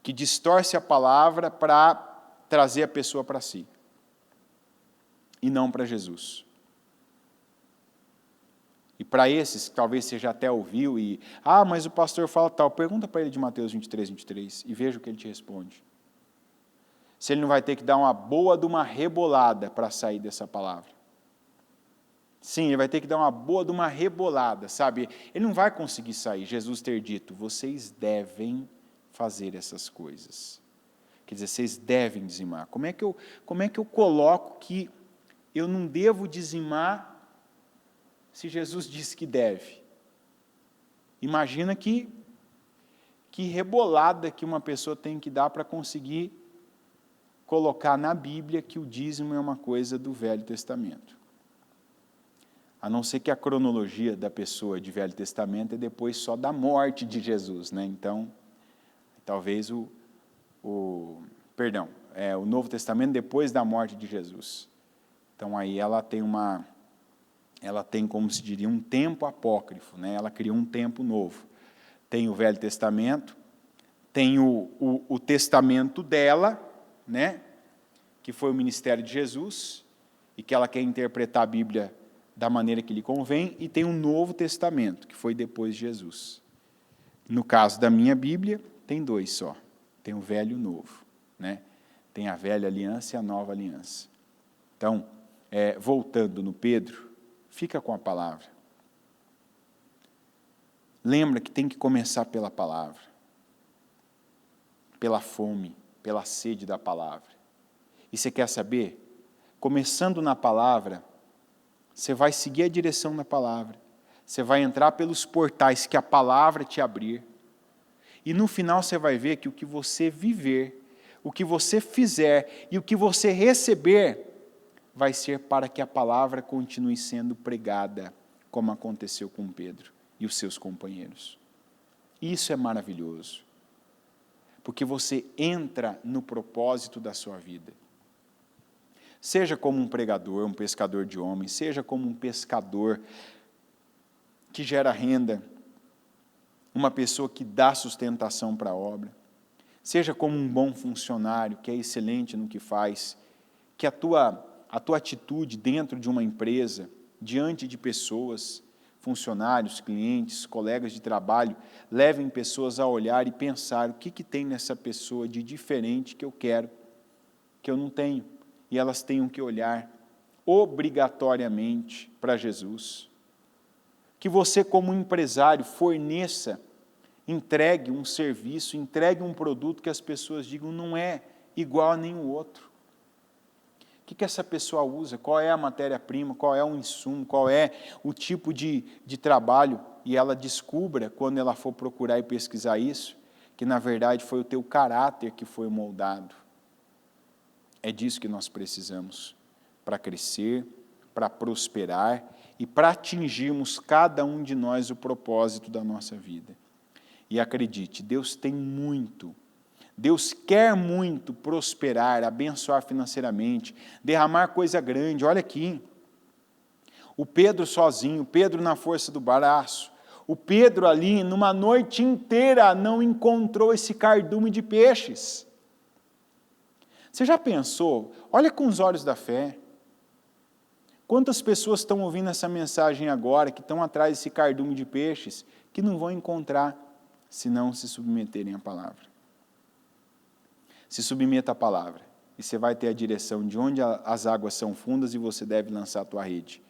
que distorce a palavra para trazer a pessoa para si, e não para Jesus. E para esses, que talvez você já até ouviu, mas o pastor fala tal, pergunta para ele de Mateus 23, 23, e veja o que ele te responde. Se ele não vai ter que dar uma boa de uma rebolada para sair dessa palavra. Sim, ele vai ter que dar uma boa de uma rebolada, sabe? Ele não vai conseguir sair, Jesus ter dito, vocês devem fazer essas coisas. Quer dizer, vocês devem dizimar. Como é que eu coloco que eu não devo dizimar se Jesus disse que deve? Imagina que rebolada que uma pessoa tem que dar para conseguir colocar na Bíblia que o dízimo é uma coisa do Velho Testamento. A não ser que a cronologia da pessoa de Velho Testamento é depois só da morte de Jesus, né? Então, talvez o Novo Testamento depois da morte de Jesus. Então aí ela tem, como se diria, um tempo apócrifo, né? Ela criou um tempo novo. Tem o Velho Testamento, tem o testamento dela, né? Que foi o ministério de Jesus, e que ela quer interpretar a Bíblia da maneira que lhe convém, e tem um Novo Testamento, que foi depois de Jesus. No caso da minha Bíblia, tem 2 só. Tem o Velho e o Novo, né? Tem a Velha Aliança e a Nova Aliança. Então, voltando no Pedro, fica com a palavra. Lembra que tem que começar pela palavra, pela fome, pela sede da palavra. E você quer saber? Começando na palavra, você vai seguir a direção da palavra. Você vai entrar pelos portais que a palavra te abrir. E no final você vai ver que o que você viver, o que você fizer e o que você receber vai ser para que a palavra continue sendo pregada, como aconteceu com Pedro e os seus companheiros. Isso é maravilhoso, porque você entra no propósito da sua vida. Seja como um pregador, um pescador de homens, seja como um pescador que gera renda, uma pessoa que dá sustentação para a obra, seja como um bom funcionário, que é excelente no que faz, que a tua atitude dentro de uma empresa, diante de pessoas, funcionários, clientes, colegas de trabalho, levem pessoas a olhar e pensar o que tem nessa pessoa de diferente que eu quero, que eu não tenho, e elas tenham que olhar obrigatoriamente para Jesus. Que você, como empresário, forneça, entregue um serviço, entregue um produto que as pessoas digam não é igual a nenhum outro. O que essa pessoa usa? Qual é a matéria-prima? Qual é o insumo? Qual é o tipo de trabalho? E ela descubra, quando ela for procurar e pesquisar isso, que na verdade foi o teu caráter que foi moldado. É disso que nós precisamos para crescer, para prosperar e para atingirmos cada um de nós o propósito da nossa vida. E acredite, Deus tem muito Deus quer muito prosperar, abençoar financeiramente, derramar coisa grande. Olha aqui, o Pedro sozinho, Pedro na força do braço, o Pedro ali, numa noite inteira, não encontrou esse cardume de peixes. Você já pensou? Olha com os olhos da fé. Quantas pessoas estão ouvindo essa mensagem agora, que estão atrás desse cardume de peixes, que não vão encontrar, se não se submeterem à palavra. Se submeta à palavra, e você vai ter a direção de onde as águas são fundas e você deve lançar a tua rede.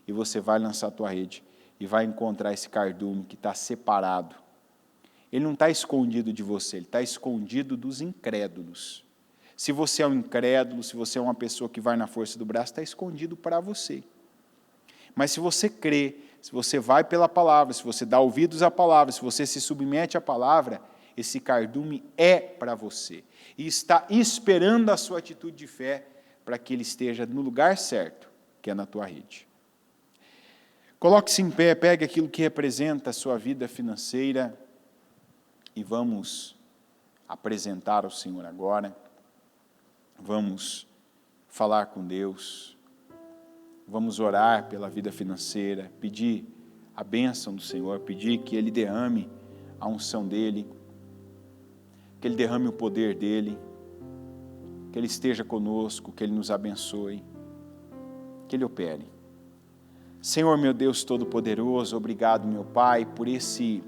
E você vai lançar a tua rede e vai encontrar esse cardume que está separado. Ele não está escondido de você, ele está escondido dos incrédulos. Se você é um incrédulo, se você é uma pessoa que vai na força do braço, está escondido para você. Mas se você crê, se você vai pela palavra, se você dá ouvidos à palavra, se você se submete à palavra, esse cardume é para você. E está esperando a sua atitude de fé para que ele esteja no lugar certo, que é na tua rede. Coloque-se em pé, pegue aquilo que representa a sua vida financeira e vamos apresentar ao Senhor agora. Vamos falar com Deus. Vamos orar pela vida financeira, pedir a bênção do Senhor, pedir que Ele derrame a unção dEle, que Ele derrame o poder dEle, que Ele esteja conosco, que Ele nos abençoe, que Ele opere. Senhor, meu Deus Todo-Poderoso, obrigado, meu Pai, por esse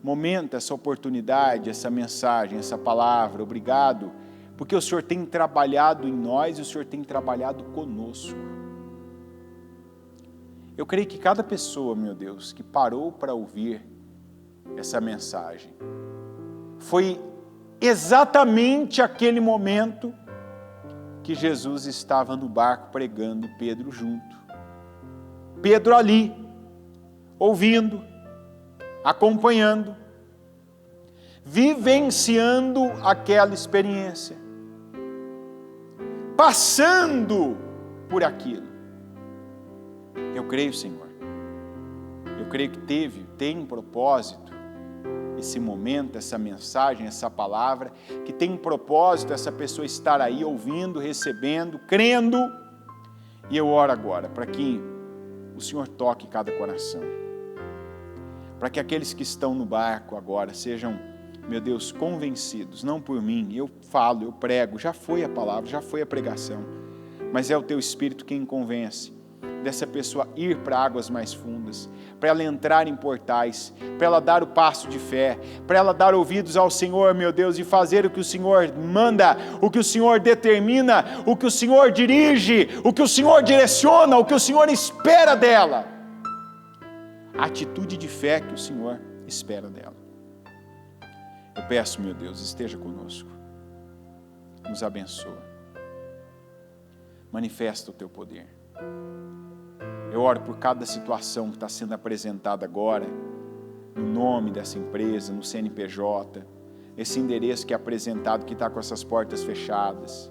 momento, essa oportunidade, essa mensagem, essa palavra. Obrigado, porque o Senhor tem trabalhado em nós e o Senhor tem trabalhado conosco. Eu creio que cada pessoa, meu Deus, que parou para ouvir essa mensagem, foi exatamente aquele momento que Jesus estava no barco pregando e Pedro junto. Pedro ali, ouvindo, acompanhando, vivenciando aquela experiência, passando por aquilo. Eu creio, Senhor, eu creio que tem um propósito esse momento, essa mensagem, essa palavra, que tem um propósito essa pessoa estar aí ouvindo, recebendo, crendo. E eu oro agora para que o Senhor toque cada coração, para que aqueles que estão no barco agora sejam, meu Deus, convencidos, não por mim, eu falo, eu prego, já foi a palavra, já foi a pregação, mas é o Teu Espírito quem convence dessa pessoa ir para águas mais fundas, para ela entrar em portais, para ela dar o passo de fé, para ela dar ouvidos ao Senhor, meu Deus, e fazer o que o Senhor manda, o que o Senhor determina, o que o Senhor dirige, o que o Senhor direciona, o que o Senhor espera dela. A atitude de fé que o Senhor espera dela. Eu peço, meu Deus, esteja conosco, nos abençoa, manifesta o Teu poder. Eu oro por cada situação que está sendo apresentada agora, no nome dessa empresa, no CNPJ, esse endereço que é apresentado, que está com essas portas fechadas,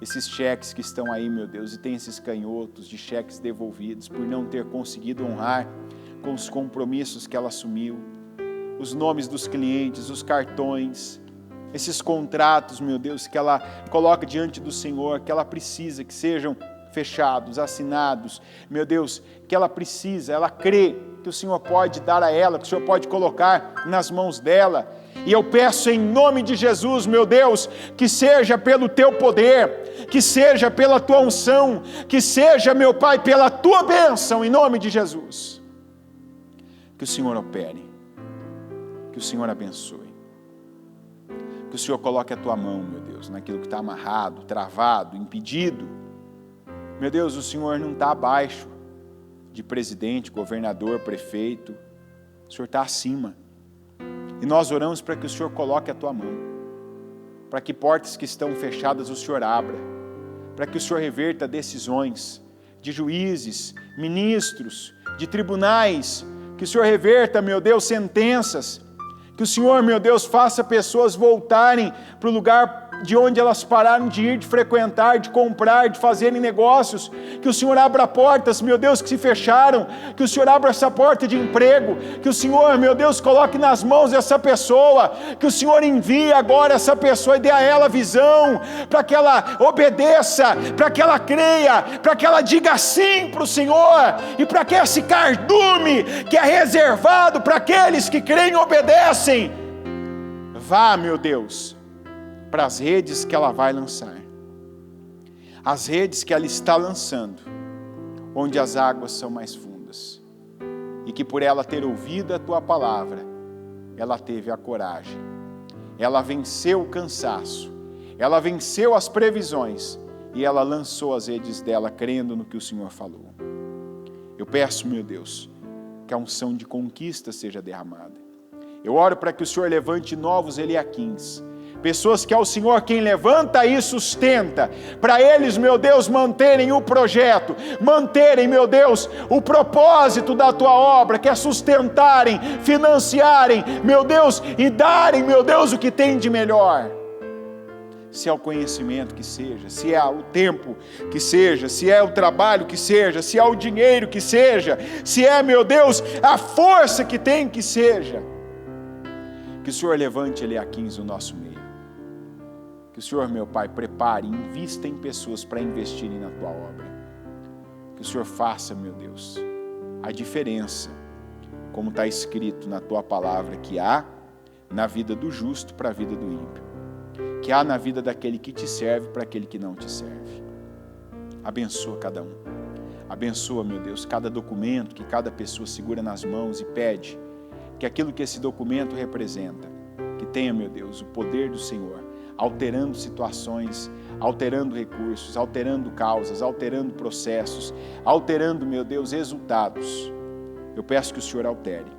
esses cheques que estão aí, meu Deus, e tem esses canhotos de cheques devolvidos por não ter conseguido honrar com os compromissos que ela assumiu, os nomes dos clientes, os cartões, esses contratos, meu Deus, que ela coloca diante do Senhor, que ela precisa que sejam fechados, assinados, meu Deus, que ela precisa, ela crê que o Senhor pode dar a ela, que o Senhor pode colocar nas mãos dela, e eu peço em nome de Jesus, meu Deus, que seja pelo Teu poder, que seja pela Tua unção, que seja, meu Pai, pela Tua bênção, em nome de Jesus, que o Senhor opere, que o Senhor abençoe, que o Senhor coloque a Tua mão, meu Deus, naquilo que está amarrado, travado, impedido. Meu Deus, o Senhor não está abaixo de presidente, governador, prefeito. O Senhor está acima. E nós oramos para que o Senhor coloque a Tua mão, para que portas que estão fechadas o Senhor abra, para que o Senhor reverta decisões de juízes, ministros, de tribunais, que o Senhor reverta, meu Deus, sentenças, que o Senhor, meu Deus, faça pessoas voltarem para o lugar de onde elas pararam de ir, de frequentar, de comprar, de fazerem negócios, que o Senhor abra portas, meu Deus, que se fecharam, que o Senhor abra essa porta de emprego, que o Senhor, meu Deus, coloque nas mãos dessa pessoa, que o Senhor envie agora essa pessoa e dê a ela visão, para que ela obedeça, para que ela creia, para que ela diga sim para o Senhor, e para que esse cardume que é reservado para aqueles que creem e obedecem, vá, meu Deus, para as redes que ela vai lançar, as redes que ela está lançando, onde as águas são mais fundas, e que por ela ter ouvido a tua palavra, ela teve a coragem, ela venceu o cansaço, ela venceu as previsões, e ela lançou as redes dela, crendo no que o Senhor falou. Eu peço, meu Deus, que a unção de conquista seja derramada. Eu oro para que o Senhor levante novos Eliaquins, pessoas que é o Senhor quem levanta e sustenta, para eles, meu Deus, manterem o projeto, manterem, meu Deus, o propósito da tua obra, que é sustentarem, financiarem, meu Deus, e darem, meu Deus, o que tem de melhor. Se é o conhecimento que seja, se é o tempo que seja, se é o trabalho que seja, se é o dinheiro que seja, se é, meu Deus, a força que tem que seja, que o Senhor levante Eliaquins no nosso meio. Que o Senhor, meu Pai, prepare, invista em pessoas para investirem na tua obra. Que o Senhor faça, meu Deus, a diferença, como está escrito na tua palavra, que há na vida do justo para a vida do ímpio, que há na vida daquele que te serve para aquele que não te serve. Abençoa cada um. Abençoa, meu Deus, cada documento que cada pessoa segura nas mãos e pede que aquilo que esse documento representa, que tenha, meu Deus, o poder do Senhor, alterando situações, alterando recursos, alterando causas, alterando processos, alterando, meu Deus, resultados. Eu peço que o Senhor altere.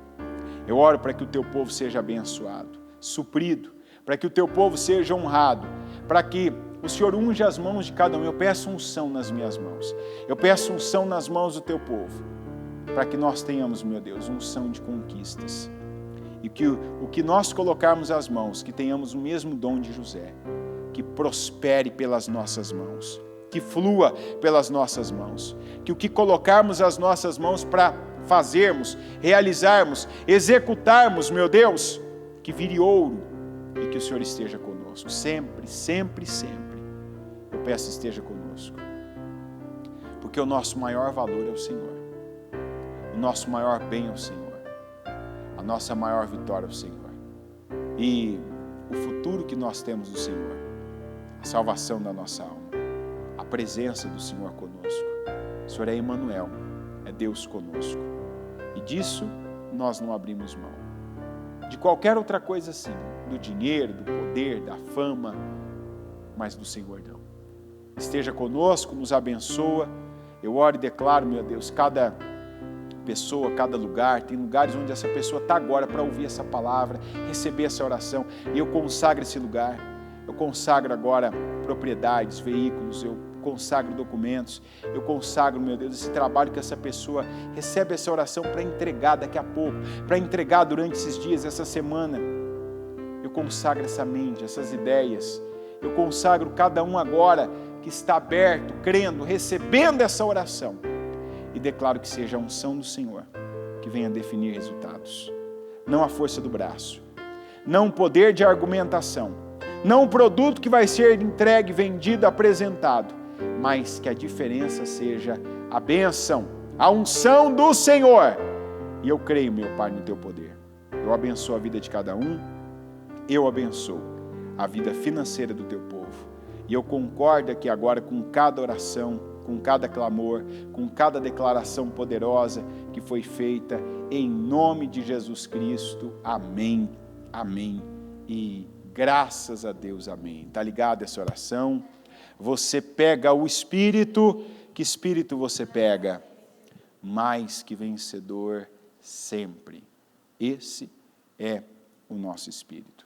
Eu oro para que o teu povo seja abençoado, suprido, para que o teu povo seja honrado, para que o Senhor unja as mãos de cada um. Eu peço unção nas minhas mãos, eu peço unção nas mãos do teu povo, para que nós tenhamos, meu Deus, unção de conquistas, e que o que nós colocarmos as mãos, que tenhamos o mesmo dom de José, que prospere pelas nossas mãos, que flua pelas nossas mãos, que o que colocarmos as nossas mãos para fazermos, realizarmos, executarmos, meu Deus, que vire ouro, e que o Senhor esteja conosco, sempre, sempre, sempre. Eu peço esteja conosco, porque o nosso maior valor é o Senhor, o nosso maior bem é o Senhor, a nossa maior vitória é o Senhor, e o futuro que nós temos do Senhor, a salvação da nossa alma, a presença do Senhor conosco. O Senhor é Emmanuel, é Deus conosco, e disso nós não abrimos mão. De qualquer outra coisa sim, do dinheiro, do poder, da fama, mas do Senhor não. Esteja conosco, nos abençoa. Eu oro e declaro, meu Deus, cada pessoa, cada lugar, tem lugares onde essa pessoa está agora para ouvir essa palavra, receber essa oração, e eu consagro esse lugar, eu consagro agora propriedades, veículos, eu consagro documentos, eu consagro, meu Deus, esse trabalho que essa pessoa recebe essa oração para entregar daqui a pouco, para entregar durante esses dias, essa semana. Eu consagro essa mente, essas ideias, eu consagro cada um agora que está aberto, crendo, recebendo essa oração, e declaro que seja a unção do Senhor que venha definir resultados, não a força do braço, não o poder de argumentação, não o produto que vai ser entregue, vendido, apresentado, mas que a diferença seja a bênção, a unção do Senhor. E eu creio, meu Pai, no teu poder. Eu abençoo a vida de cada um, eu abençoo a vida financeira do teu povo, e eu concordo aqui agora com cada oração, com cada clamor, com cada declaração poderosa que foi feita, em nome de Jesus Cristo. Amém, amém e graças a Deus, amém. Está ligado essa oração? Você pega o Espírito. Que Espírito você pega? Mais que vencedor sempre. Esse é o nosso Espírito.